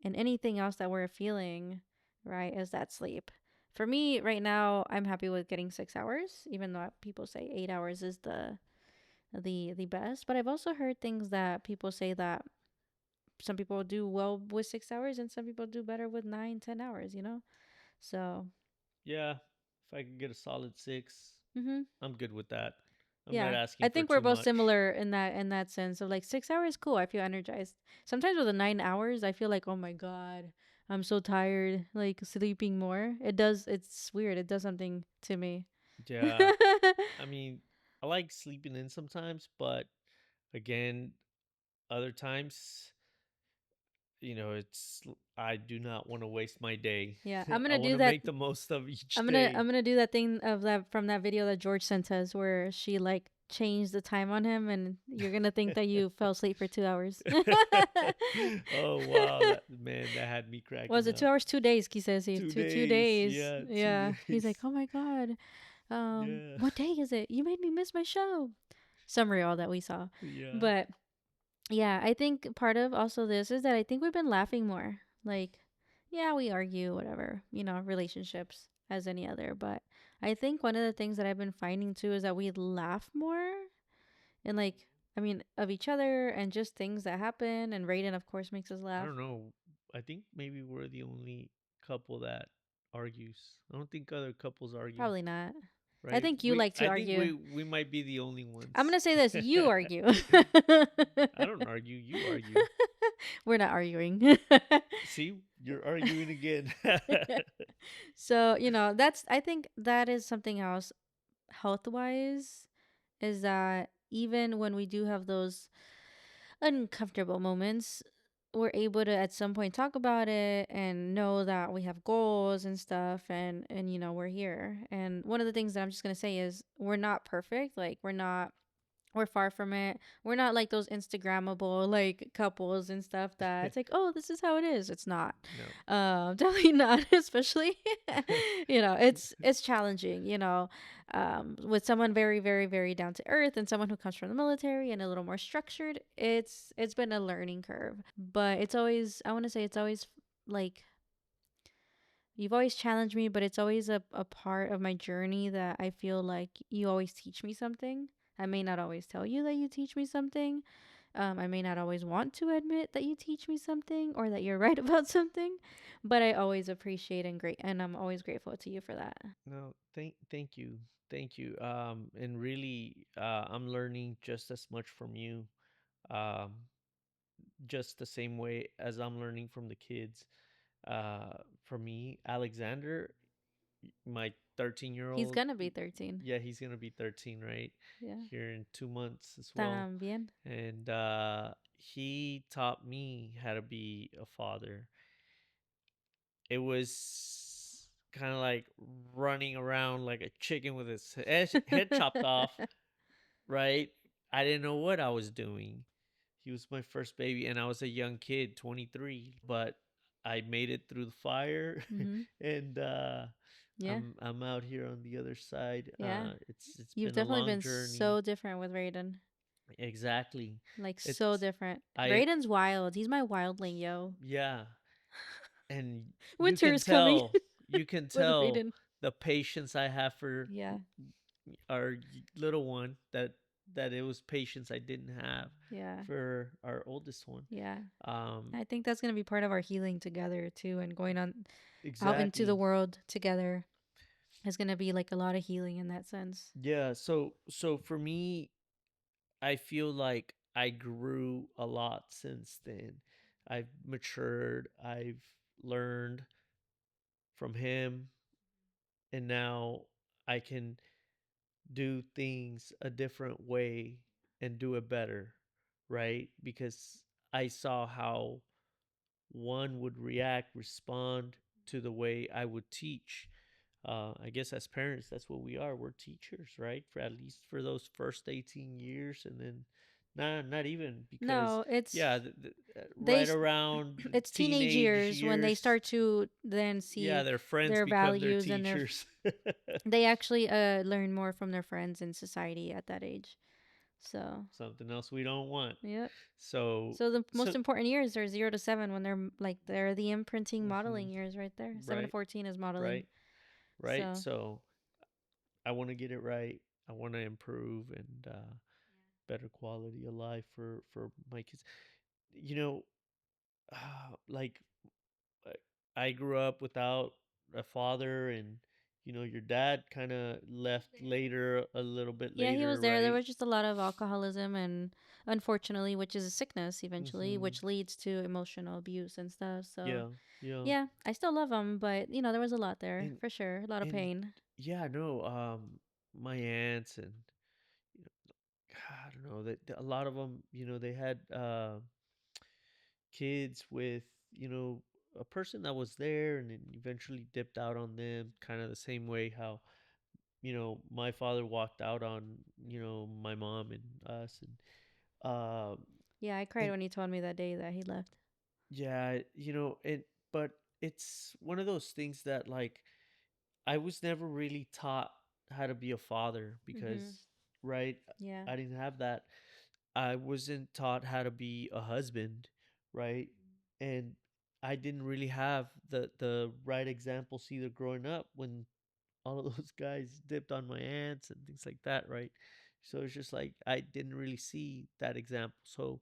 and anything else that we're feeling, right? Is that sleep. For me right now, I'm happy with getting 6 hours, even though people say 8 hours is the best. But I've also heard things that people say that some people do well with 6 hours and some people do better with 9, 10 hours, you know? So, Yeah. If I could get a solid 6, mm-hmm. I'm good with that. I'm not Yeah. I asking for think we're too both much. similar in that sense of like 6 hours, cool. I feel energized. Sometimes with the 9 hours, I feel like, oh my God, I'm so tired, like sleeping more. It's weird. It does something to me. Yeah. I mean, I like sleeping in sometimes, but again, other times, I do not want to waste my day. Yeah. I'm I gonna want do to that. make the most of each I'm day. gonna do that thing of that from that video that George sent us where she like changed the time on him, and you're gonna think that you fell asleep for 2 hours. Oh wow, that man, that had me Was cracking it up. 2 hours? 2 days, he says. He Two two days, days. yeah, Yeah. 2 days. He's like, oh my God. Yeah, What day is it? You made me miss my show. Summary all that we saw. yeah. But yeah, I think part of also this is that I think we've been laughing more. Like, yeah, we argue, whatever, relationships as any other. But I think one of the things that I've been finding too is that we laugh more and like, I mean, of each other and just things that happen. And Raiden, of course, makes us I laugh. don't know. I think maybe we're the only couple that argues. I don't think other couples argue, Probably not. I right? think you We like to I think argue. we might be the only ones. I'm going to say this, you argue. I don't argue, you argue. We're not arguing. See, you're arguing again. So, I think that is something else health wise, is that even when we do have those uncomfortable moments, we're able to at some point talk about it and know that we have goals and stuff, and we're here. And one of the things that I'm just going to say is we're not perfect. Like, we're far from it. We're not like those Instagrammable like couples and stuff that it's like, oh, this is how it is. It's not. No. Definitely not. Especially, it's challenging. With someone very, very, very down to earth and someone who comes from the military and a little more structured. It's been a learning curve, but it's always, I want to say, it's always like you've always challenged me, but it's always a part of my journey that I feel like you always teach me something. I may not always tell you that you teach me something. I may not always want to admit that you teach me something or that you're right about something, but I always appreciate and great, and I'm always grateful to you for that. No, thank you. Thank you. And really, I'm learning just as much from you. Um, just the same way as I'm learning from the kids. For me, Alexander, my 13-year He's old, gonna be 13. yeah, he's gonna be 13, right? Yeah. Here in 2 months as well. También. And he taught me how to be a father. It was kind of like running around like a chicken with his head chopped off, right? I didn't know what I was doing. He was my first baby, and I was a young kid, 23, but I made it through the fire, Mhm. and Yeah. I'm out here on the other side. Yeah. It's You've been a definitely long been journey. so different with Raiden. Exactly. Like so It's different. I Raiden's wild. He's my wildling, yo. Yeah, and Winter is coming you can with tell Raiden. the patience I have for Yeah. our little one, that it was patience I didn't have Yeah. for our oldest one. Yeah. Um, I think that's going to be part of our healing together too, and going on out into the exactly. world together is going to be like a lot of healing in that sense. Yeah. So for me, I feel like I grew a lot since then. I've matured. I've learned from him, and now I can do things a different way and do it better, right? Because I saw how one would react, respond to the way I would teach. I guess as parents, that's what we are. We're teachers, right? For at least for those first 18 years, and then not even because No, it's yeah, they right around it's teenage teenage years when they years, start to then yeah, see their friends their become their values and their teachers. they actually learn more from their friends in society at that age. So, Something else we don't want. yep. So So the so most important years are 0 to 7 when they're like they're the imprinting hmm modeling years right there. 7 to right, 14 is modeling. right, right. So So I want to get it right. I want to improve and better quality of life for my kids. You know, like uh, I grew up without a father, and your dad kind of left later, a little bit yeah, he was later, there. There right? was just a lot of alcoholism and unfortunately, which is a sickness eventually, Mm-hmm. which leads to emotional abuse and stuff. So Yeah, yeah, yeah, I still love him, but there was a lot there and for sure. A lot of and pain. yeah, no, my aunts and you know, I don't know that a lot of them, they had kids with a person that was there and then eventually dipped out on them, kind of the same way how my father walked out on my mom and us, um Yeah, I cried and when he told me that day that he left. yeah, but it's one of those things that, like, I was never really taught how to be a father Mhm. because, right, Yeah. I didn't have that. I wasn't taught how to be a husband, right? And I didn't really have the right examples either growing up when all of those guys dipped on my aunts and things like that, right? So it's just like I didn't really see that example. So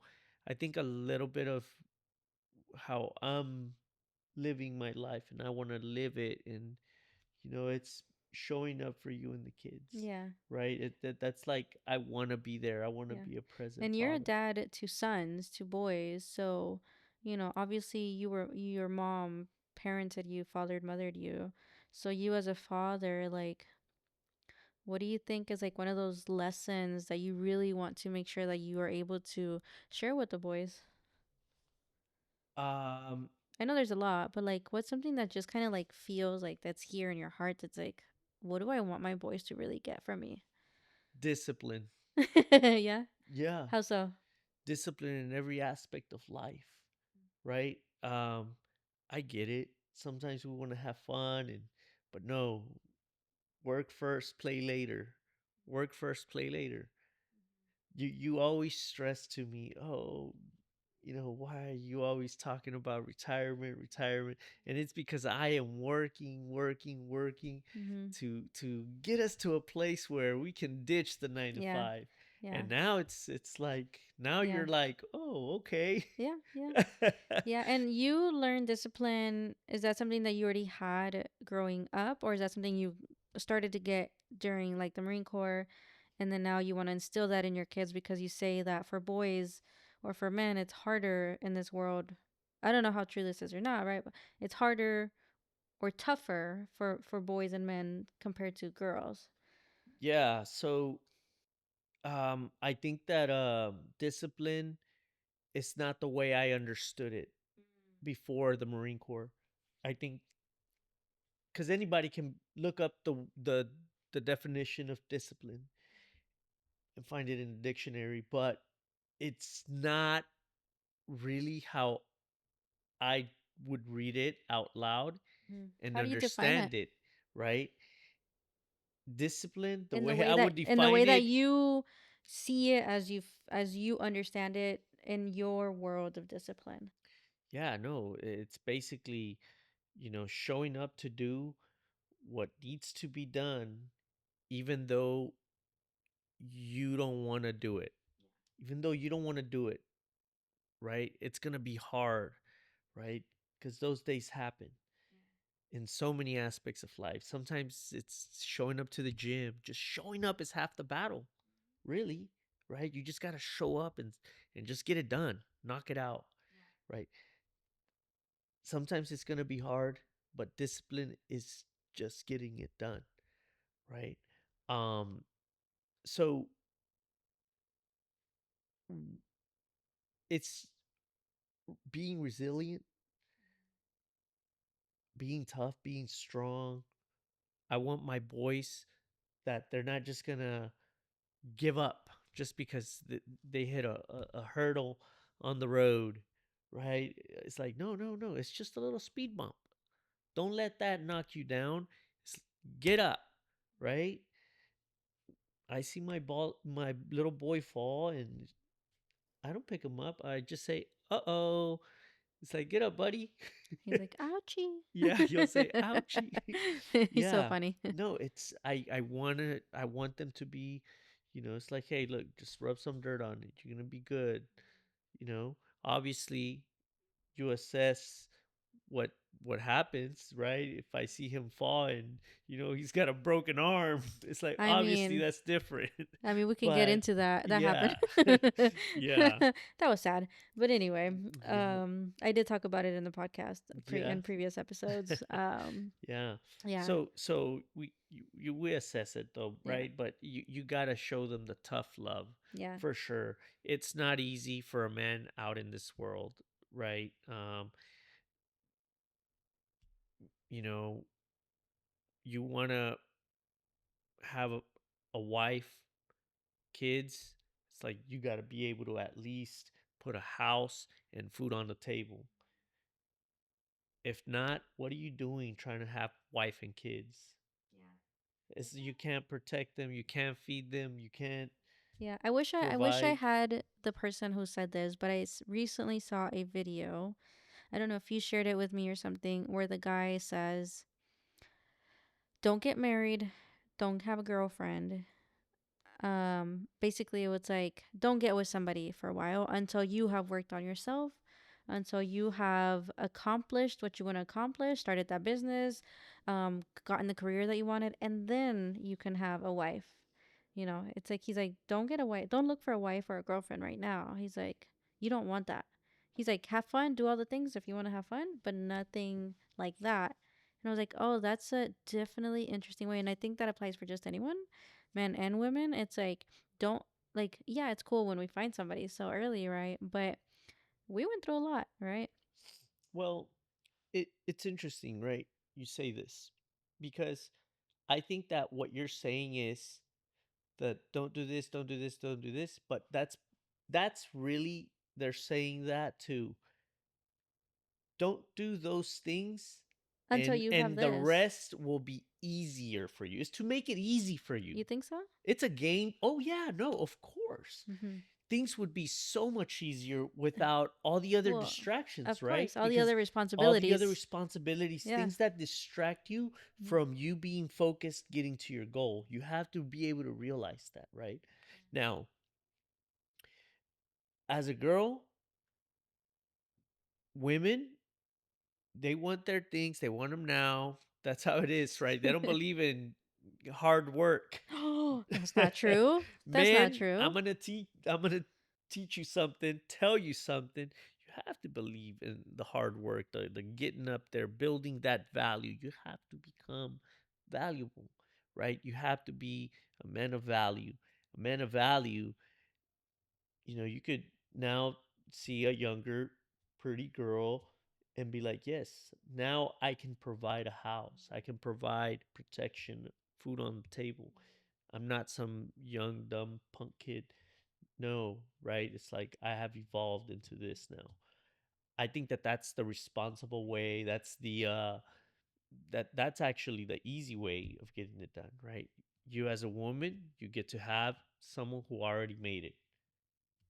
I think a little bit of how I'm living my life, and I want to live it, and it's showing up for you and the kids, Yeah. right? That's like I want to be there. I want to Yeah. be a present And you're a father. dad to sons, to boys. So, obviously your mom parented you, fathered, mothered you. So you as a father, like, what do you think is like one of those lessons that you really want to make sure that you are able to share with the boys? Um, I know there's a lot, but like what's something that just kind of like feels like that's here in your heart that's like, what do I want my boys to really get from me? Discipline. Yeah. Yeah, How so? discipline in every aspect of life, right? I get it. Sometimes we want to have fun, but no, work first, play later. Work first, play later. You always stress to me, oh, why are you always talking about retirement, retirement? And it's because I am working, working, working Mm-hmm. to get us to a place where we can ditch the nine to Yeah. five. Yeah. And now it's like now Yeah. you're like, "Oh, okay." Yeah. Yeah. Yeah. And you learned discipline. Is that something that you already had growing up, or is that something you started to get during like the Marine Corps? And then now you want to instill that in your kids because you say that for boys or for men, it's harder in this world. I don't know how true this is or not, right? But it's harder or tougher for boys and men compared to girls. Yeah, so I think that discipline is not the way I understood it before the Marine Corps. I think because anybody can look up the definition of discipline and find it in the dictionary, but it's not really how I would read it out loud Mhm. and How do you define it? understand it, right? Discipline, the In the way way I would way define that it, you see it as you understand it in your world of discipline. yeah, no, it's basically, showing up to do what needs to be done, even though you don't want to do it. Even though you don't want to do it, right? It's going to be hard, right? Because those days happen in so many aspects of life. Sometimes it's showing up to the gym. Just showing up is half the battle, really, right? You just got to show up and just get it done, knock it out, right? Sometimes it's going to be hard, but discipline is just getting it done, right? Um so it's being resilient, being tough, being strong. I want my boys that they're not just going to give up just because they hit a hurdle on the road, right? It's like, no, no, no. It's just a little speed bump. Don't let that knock you down. It's, get up, right? I see my little boy fall, and I don't pick him up. I just say, "Uh oh." It's like, get up, buddy. He's like, ouchie. Yeah, he'll say, "Ouchie." He's so Yeah. funny. No, it's I want them to be, it's like, hey, look, just rub some dirt on it. You're gonna be good. You know, obviously, you assess what what happens, right? If I see him fall and he's got a broken arm, it's like I obviously mean, that's different. we can get But into that. That happened. yeah, yeah, That was sad. But anyway, yeah, I did talk about it in the podcast yeah. in previous episodes. Yeah. Yeah, So we assess it though, yeah, right? But you got to show them the tough love yeah, for sure. It's not easy for a man out in this world, right? You know, you want to have a wife, kids. It's like you got to be able to at least put a house and food on the table. If not, what are you doing trying to have wife and kids? It's, you can't protect them, you can't feed them, you can't yeah. I wish I provide. had the person who said this, but recently saw a video. I don't know if you shared it with me or something, where the guy says, "Don't get married, don't have a girlfriend, basically it was like don't get with somebody for a while until you have worked on yourself, until you have accomplished what you want to accomplish, started that business, gotten the career that you wanted, and then you can have a wife. It's like he's like, don't get a wife, don't look for a wife or a girlfriend right now. He's like, you don't want that. He's like, have fun, do all the things if you want to have fun, but nothing like that. And I was like, oh, that's a definitely interesting way, and I think that applies for just anyone, men and women. It's like, don't, like, yeah, it's cool when we find somebody so early, right? But we went through a lot, right? Well, it's interesting, right? You say this because I think that what you're saying is that don't do this, don't do this, don't do this, but that's really they're saying that to don't do those things Until you have and the this. rest will be easier for you. It's to make it easy for you. You think so? It's a game. Oh yeah, no, of course. Mm-hmm. Things would be so much easier without all the other Well, distractions, of right? course, all the Because other all the other responsibilities. responsibilities, Yeah. things that distract you from you being focused getting to your goal. You have to be able to realize that, right? Now, As a girl, women, they want their things, they want them now. That's how it is, right? They don't believe in hard work. Oh, that's not true. That's not Man, true. I'm gonna teach you something, tell you something. You have to believe in the hard work, the getting up there, building that value. You have to become valuable, right? You have to be a man of value. A man of value, you could now see a younger, pretty girl and be like, yes, now I can provide a house. I can provide protection, food on the table. I'm not some young, dumb punk kid. No, right? It's like I have evolved into this now. I think that that's the responsible way. That's actually the easy way of getting it done, right? You as a woman, you get to have someone who already made it,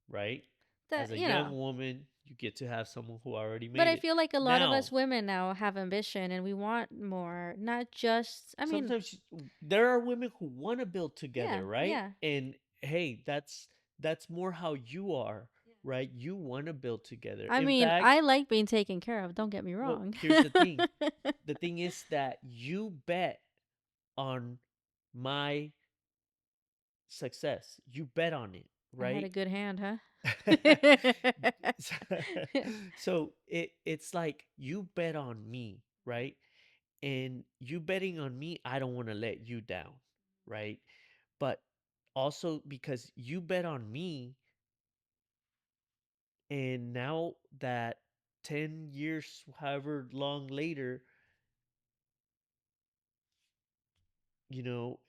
right? As That, a young woman, you get to have someone who already but made I it. feel like a lot of Now, us women now have ambition and we want more, not just, I mean, sometimes there are women who want to build yeah, together, right? yeah. And hey, that's more how you are, right? You want to build together. I In mean, fact, I like being taken care of, don't get me well, wrong. here's the thing. The thing is that you bet on my success. You bet on it, I had a right? good hand, huh? So it's like you bet on me, right? And you betting on me, I don't want to let you down, right? But also because you bet on me, and now that 10 years, however long later,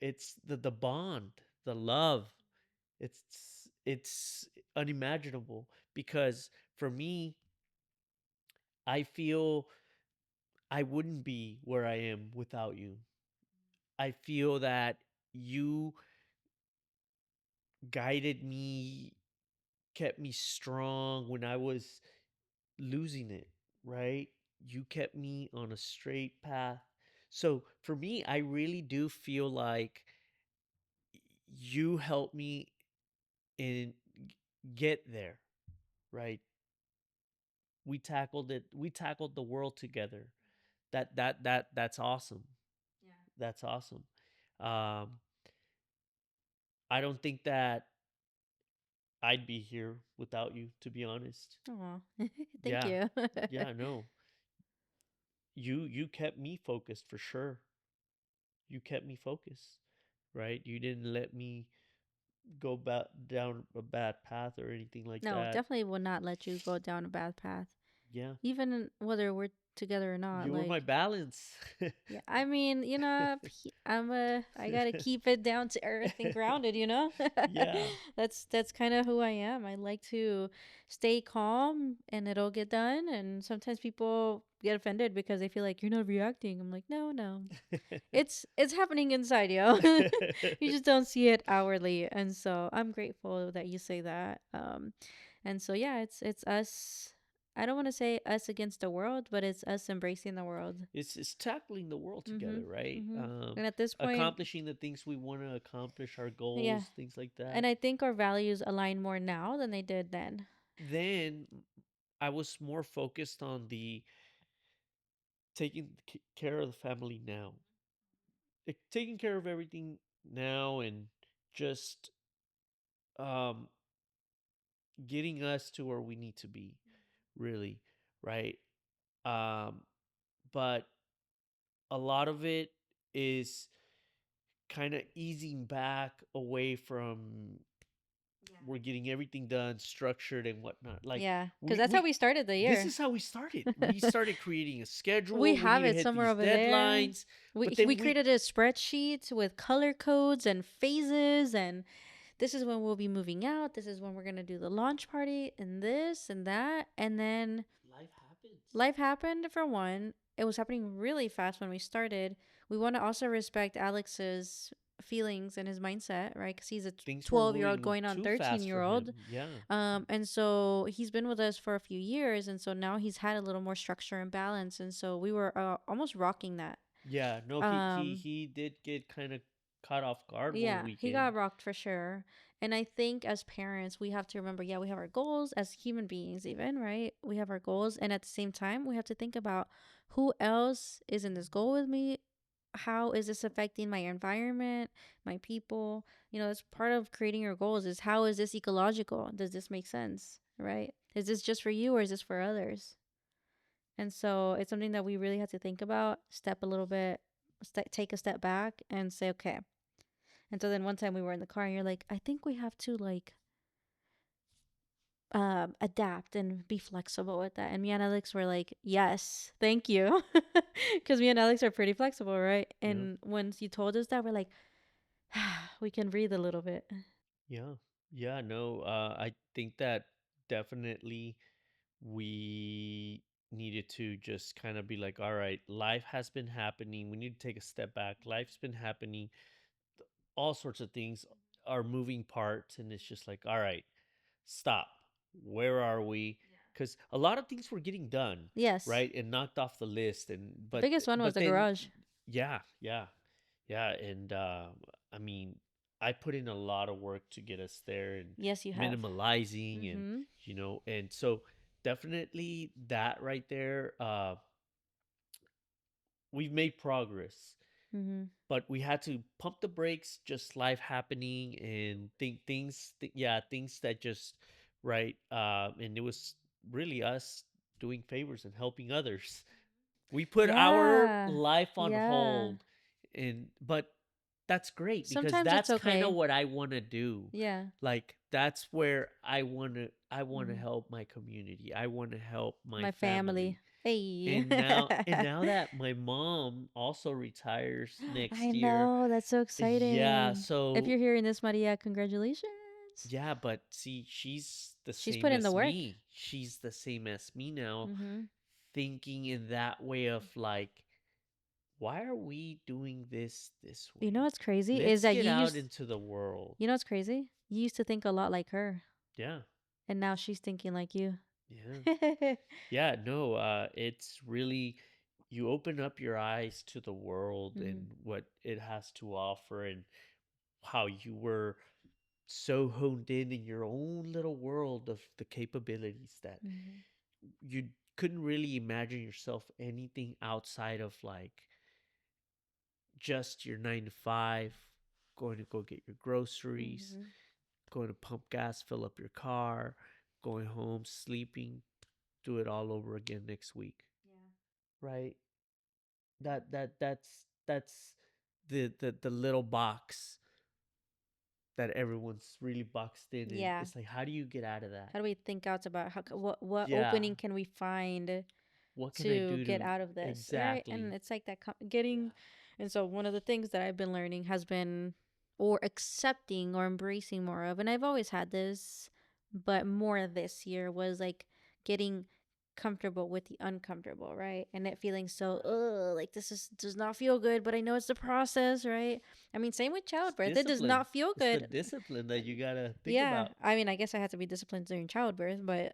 it's the bond, the love. It's unimaginable because for me, I feel I wouldn't be where I am without you. I feel that you guided me, kept me strong when I was losing it, right? You kept me on a straight path. So for me, I really do feel like you helped me in get there, right? We tackled the world together. That's awesome. That's awesome. Um, I don't think that I'd be here without you, to be honest. Oh, thank Yeah. you. Yeah, no. You kept me focused for sure. You kept me focused, right? You didn't let me go down a bad path or anything like No, that. definitely will not let you go down a bad path, Yeah. even whether we're together or not. You were my Like, balance. yeah, I mean, I gotta keep it down to earth and grounded, Yeah. That's kind of who I am. I like to stay calm and it'll get done. And sometimes people get offended because they feel like you're not reacting. I'm like, no, no, it's happening inside you. You just don't see it outwardly. And so I'm grateful that you say that. And so yeah, it's us. I don't want to say us against the world, but it's us embracing the world. It's tackling the world together, Mhm. right? Mhm. And at this point, Accomplishing the things we want to accomplish, our yeah. goals, things like And that. I think our values align more now than they did then. Then I was more focused on the taking care of the family now, taking care of everything now, and just um, getting us to where we need to be, really, right? Um, but a lot of it is kind of easing back away from we're getting everything done, structured and whatnot. Like Yeah, because we that's how we we started the this year. is how we started. We started creating a We schedule. We need have to it hit somewhere these over there. deadlines. We But we then created a spreadsheet with color codes and phases, and this is when we'll be moving out. This is when we're gonna do the launch party, and this and that, and then life happens. life happened for one. It was happening really fast when we started. We want to also respect Alex's feelings and his mindset, right? Because he's a Things were 12-year-old moving going on too 13 fast year for old. him. Yeah. And so he's been with us for a few years. And so now he's had a little more structure and balance. And so we were almost rocking that. Yeah. No, he Um, he did get kind of caught off guard one yeah, he got weekend. rocked for sure. And I think as parents, we have to remember, yeah, we have our goals as human beings, even, right? We have our goals. And at the same time, we have to think about who else is in this goal with me? How is this affecting my environment, my people? That's part of creating your goals is how is this ecological? Does this make sense, right? Is this just for you or is this for others? And so it's something that we really have to think about, step a little bit, take a step back and say, okay. And so then one time we were in the car and you're like, I think we have to like adapt and be flexible with that. And me and Alex were like, yes, thank you. Because me and Alex are pretty flexible, right? Yeah. And once you told us that, we're like, we can breathe a little bit. Yeah. Yeah. No, I think that definitely we needed to just kind of be like, all right, life has been happening. We need to take a step back. Life's been happening. All sorts of things are moving parts. And it's just like, all right, stop. Where are we? Because a lot of things were getting done, Yes. right? And knocked off the list. And, The biggest one was but the then, garage. yeah, yeah, yeah. And, I mean, I put in a lot of work to get us there and Yes, you have. minimalizing and, Mm-hmm. and so definitely that right there, we've made progress, Mm-hmm. but we had to pump the brakes, just life happening and yeah, things that just, right. And it was really us doing favors and helping others. We put our Yeah. life on Yeah. hold, and but that's great because Sometimes it's that's kind of okay. what I want to do. Yeah. Like that's where I want to Mm-hmm. help my community. I want to help my My family. family. Hey. And now that my mom also retires I next year, know. That's so yeah, exciting. If so you're hearing this, Maria, congratulations. yeah, but see, she's the She's same put in the as work. me. She's the same as me now, Mm-hmm. thinking in that way of like, why are we doing this You way? know what's crazy is Let's that get out into the world. you know what's crazy? You used to think a lot like her, Yeah. and now she's thinking like you. Yeah. Yeah, no, it's really, you open up your eyes to the world Mm-hmm. and what it has to offer, and how you were so honed in your own little world of the capabilities that Mm-hmm. you couldn't really imagine yourself anything outside of like just your 9 to 5, going to go get your groceries, Mm-hmm. going to pump gas, fill up your car, going home, sleeping, do it all over again next week. Right? That's the little box that everyone's really boxed in, and Yeah. it's like, how do you get out of that? How do we think out about what Yeah. opening can we find What can I to do get to out of this, right? And exactly? it's like that getting, and so one of the things that I've been learning has been, or accepting or embracing more of, and I've always had this, but more this year was like getting comfortable with the uncomfortable, right? And it feeling so, like this does not feel good, but I know it's the process, right? I mean, same with It's childbirth. It does discipline. not feel It's the good. discipline that you gotta think Yeah, about. I mean, I guess I had to be disciplined during childbirth, but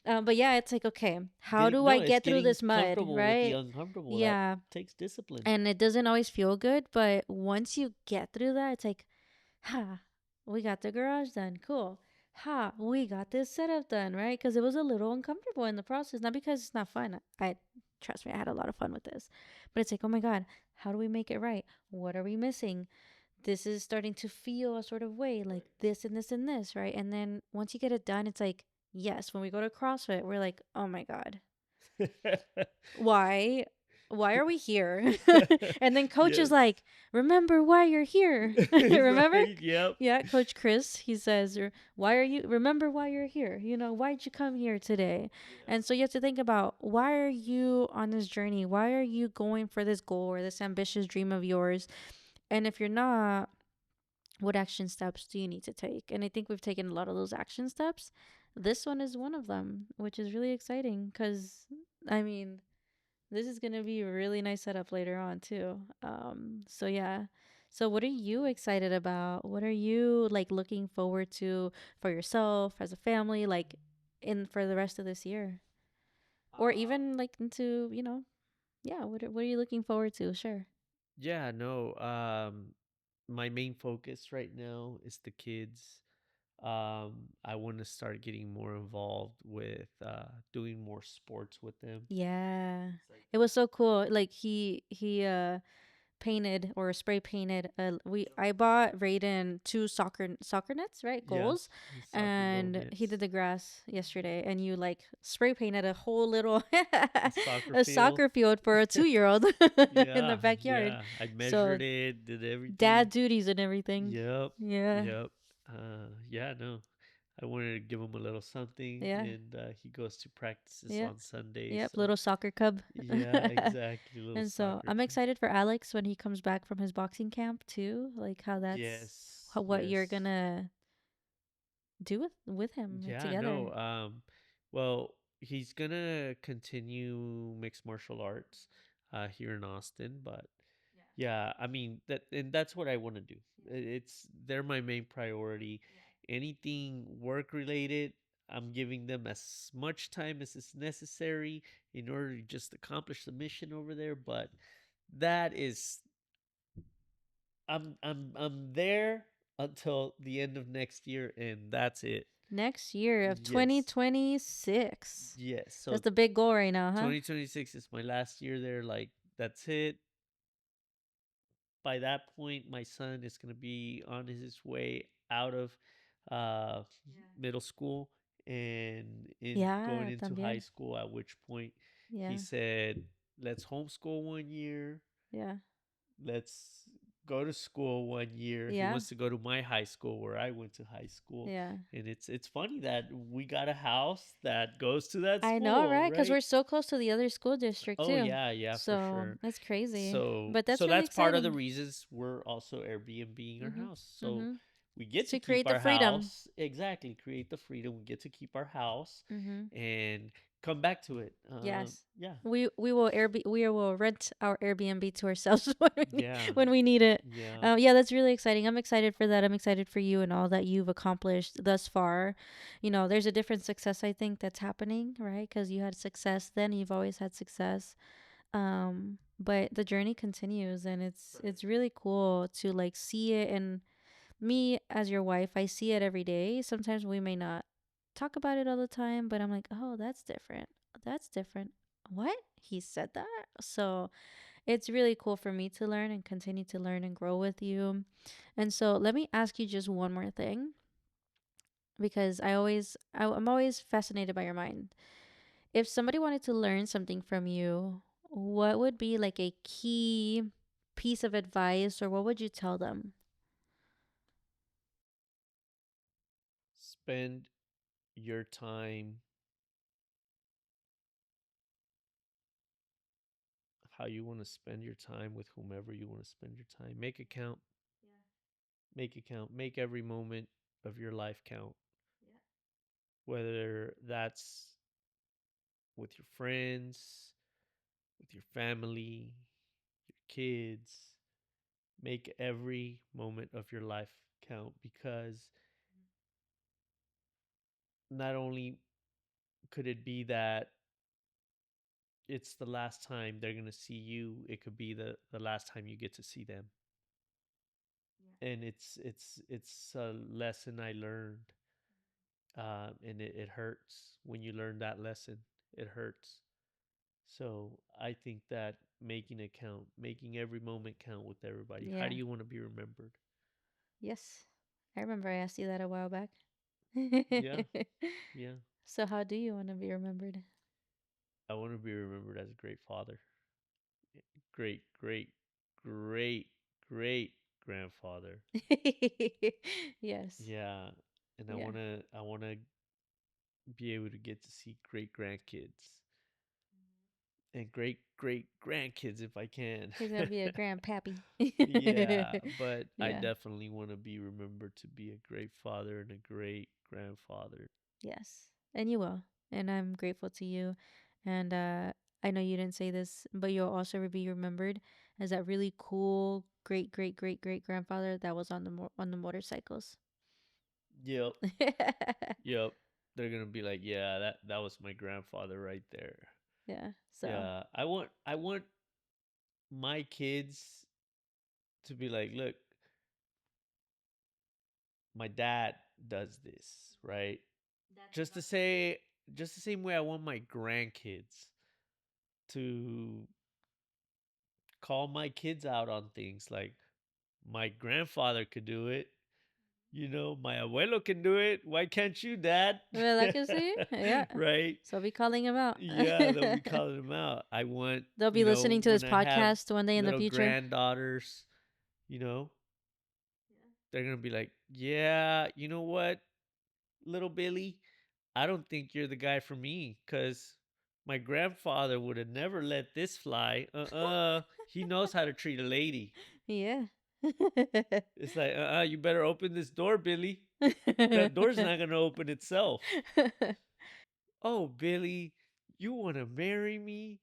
but yeah, it's like, okay, how Getting do no, I it's get through getting this mud, comfortable with the right? uncomfortable. That Yeah, takes discipline. and it doesn't always feel good, but once you get through that, it's like, ha, we got the garage done, cool. Ha, we got this setup done, right? Because it was a little uncomfortable in the process, not because it's not fun. I trust me, I had a lot of fun with this, but it's like, oh my god, how do we make it right? What are we missing? This is starting to feel a sort of way, like this and this and this, right? And then once you get it done, it's like, yes, when we go to CrossFit, we're like, oh my God, why? Why are we here? And then coach is Yes. like, remember why you're here. Remember? Right. Yep. Yeah, Coach Chris, he says, why are you, remember why you're here? Why'd you come here today? And so you have to think about, why are you on this journey? Why are you going for this goal or this ambitious dream of yours? And if you're not, what action steps do you need to take? And I think we've taken a lot of those action steps. This one is one of them, which is really exciting because, I mean, this is going to be a really nice setup later on, too. So, yeah. So, what are you excited about? What are you like looking forward to for yourself as a family, like in for the rest of this year? Or even like into, yeah, what are you looking forward to? Sure. Yeah, no. my main focus right now is the kids. I want to start getting more involved with doing more sports with them. Yeah. It's like It was so cool. Like he painted or spray painted we yep. I bought Raiden two soccer nets, right? Yeah, Goals. the soccer goal And he nets, did the grass yesterday, and you like spray painted a whole little the soccer a field. soccer field for a 2-year-old in the Yeah, backyard. yeah. I So measured it, did everything. dad duties and everything. Yep, Yeah. yep. Yeah, no. I wanted to give him a little something, Yeah. and he goes to practices Yeah. on Sundays. Yep, So little soccer cub. yeah, exactly, little And so soccer I'm kid. excited for Alex when he comes back from his boxing camp too. Like Yes, what you're yes. gonna do with him, like, Yeah, together. no. Well, he's gonna continue mixed martial arts here in Austin, but yeah, I mean that's what I want to do. It's they're my main priority. Anything work related, I'm giving them as much time as is necessary in order to just accomplish the mission over there, but that is I'm there until the end of next year and that's it. Next year of Yes. 2026. Yes. So That's the big goal right now, huh? 2026 is my last year there. Like, that's it. By that point, my son is going to be on his way out of uh, middle school and in going Yeah, into high también. school, at which point he Yeah. said, let's homeschool 1 year. Yeah. Let's go to school 1 year. He Yeah. wants to go to my high school where I went to high school. Yeah. And it's funny that we got a house that goes to that I know, school, right? Because right? we're so close to the other school district Oh too. yeah, yeah, for So sure. that's crazy. So But that's so really that's part of the exciting. reasons we're also Airbnb our Mhm. house. So Mhm. we get to To keep create the our freedom. house. Exactly, create the freedom. We get to keep our house Mhm. and come back to it. Yes. Yeah. We will rent our Airbnb to ourselves Yeah. when we need it. Yeah. Yeah, that's really exciting. I'm excited for that. I'm excited for you and all that you've accomplished thus far. There's a different success I think that's happening, right? Because you had success then, you've always had success. But the journey continues, and Right. it's really cool to like see it. And me as your wife, I see it every day. Sometimes we may not talk about it all the time, but I'm like, oh, that's different. That's different. What? He said that? So it's really cool for me to learn and continue to learn and grow with you. And so let me ask you just one more thing, because I'm always fascinated by your mind. If somebody wanted to learn something from you, what would be like a key piece of advice, or what would you tell them? Spend your time how you want to spend your time with whomever you want to spend your time. Make it count. Make it count. Make every moment of your life count. Whether that's with your friends, with your family, your kids, make every moment of your life count because not only could it be that it's the last time they're going to see you, it could be the last time you get to see them. And it's a lesson I learned, and it hurts when you learn that lesson. It hurts. So I think that making it count, making every moment count with everybody. How Yeah. do you want to be remembered? Yes. I remember I asked you that a while back. Yeah, yeah. So how do you want to be remembered? I want to be remembered as a great father, great, great, great, great grandfather. Yes. Yeah, and Yeah. I wanna be able to get to see great grandkids and great great grandkids if I can. He's gonna be a grandpappy. Yeah, but I Yeah. definitely want to be remembered to be a great father and a great grandfather. Yes. And you will. And I'm grateful to you. And I know you didn't say this, but you'll also be remembered as that really cool great great great great grandfather that was on on the motorcycles. Yep, yep. They're gonna be like, yeah, that was my grandfather right there. Yeah. So, Yeah, I want my kids to be like, look, my dad does this, right? Just to say, just the same way I want my grandkids to call my kids out on things like my grandfather could do it. You know, my abuelo can do it. Why can't you, dad? Well, I can see. Yeah. Right? So I'll be calling him out. Yeah, they'll be calling him out. I want, They'll be listening to when this I have podcast one day in the little future. granddaughters, you know, they're going to be like, yeah, you know what, little Billy? I don't think you're the guy for me because my grandfather would have never let this fly. He knows how to treat a lady. Yeah. It's like, you better open this door, Billy. That door's not going to open itself. Oh, Billy, you want to marry me?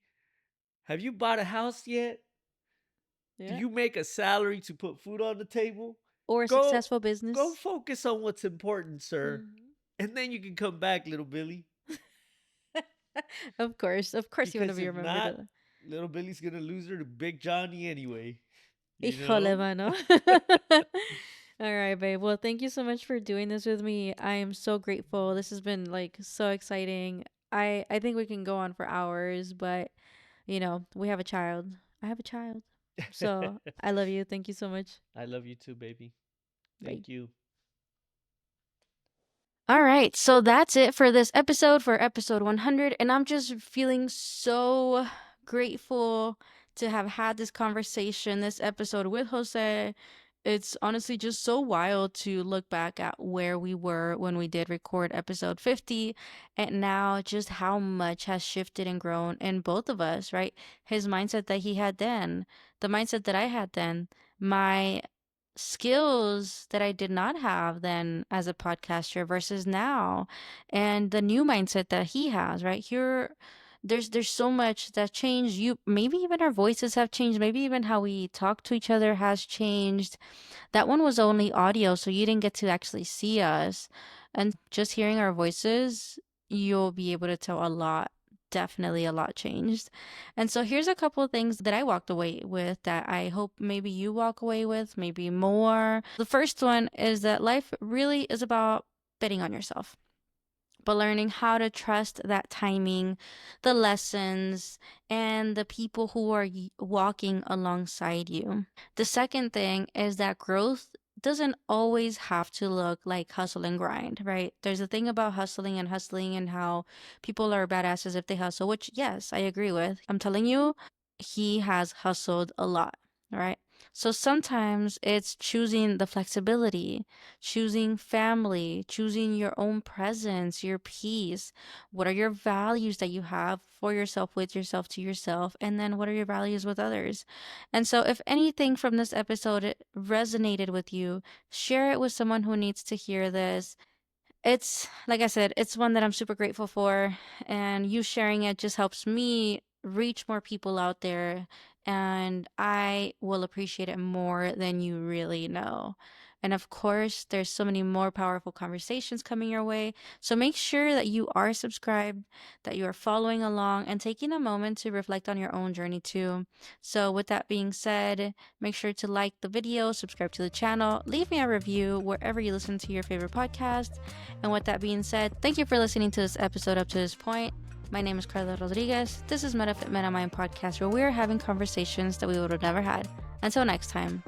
Have you bought a house yet? Do Yeah. you make a salary to put food on the table? Or a Go successful business. go focus on what's important, sir. Mhm. And then you can come back, little Billy. Of course you want to Because be if remembered. not, little Billy's gonna lose her to Big Johnny anyway. You Híjole, know? mano. All right, babe. Well, thank you so much for doing this with me. I am so grateful. This has been like so exciting. I think we can go on for hours, but we have a child. I have a child. So, I love you. Thank you so much. I love you too, baby. Bye. Thank you. All right, so that's it for this episode, for episode 100. And I'm just feeling so grateful to have had this conversation, this episode with Jose. It's honestly just so wild to look back at where we were when we did record episode 50, and now just how much has shifted and grown in both of us, right? His mindset that he had then, the mindset that I had then, my skills that I did not have then as a podcaster versus now, and the new mindset that he has, right? Here there's so much that changed. You maybe even our voices have changed, maybe even how we talk to each other has changed. That one was only audio, so you didn't get to actually see us. And just hearing our voices, you'll be able to tell a lot. Definitely a lot changed. And so here's a couple of things that I walked away with that I hope maybe you walk away with, maybe more. The first one is that life really is about betting on yourself, but learning how to trust that timing, the lessons, and the people who are walking alongside you. The second thing is that growth doesn't always have to look like hustle and grind, right? There's a thing about hustling and how people are badasses if they hustle, which, yes, I agree with. I'm telling you, he has hustled a lot, right? So sometimes it's choosing the flexibility, choosing family, choosing your own presence, your peace. What are your values that you have for yourself, with yourself, to yourself? And then what are your values with others? And so, if anything from this episode resonated with you, share it with someone who needs to hear this. It's, like I said, it's one that I'm super grateful for. And you sharing it just helps me reach more people out there. And I will appreciate it more than you really know. And of course, there's so many more powerful conversations coming your way. So make sure that you are subscribed, that you are following along, and taking a moment to reflect on your own journey too. So, with that being said, make sure to like the video, subscribe to the channel, leave me a review wherever you listen to your favorite podcast. And with that being said, thank you for listening to this episode up to this point. My name is Carla Rodriguez. This is Metafit Metamind Podcast, where we are having conversations that we would have never had. Until next time.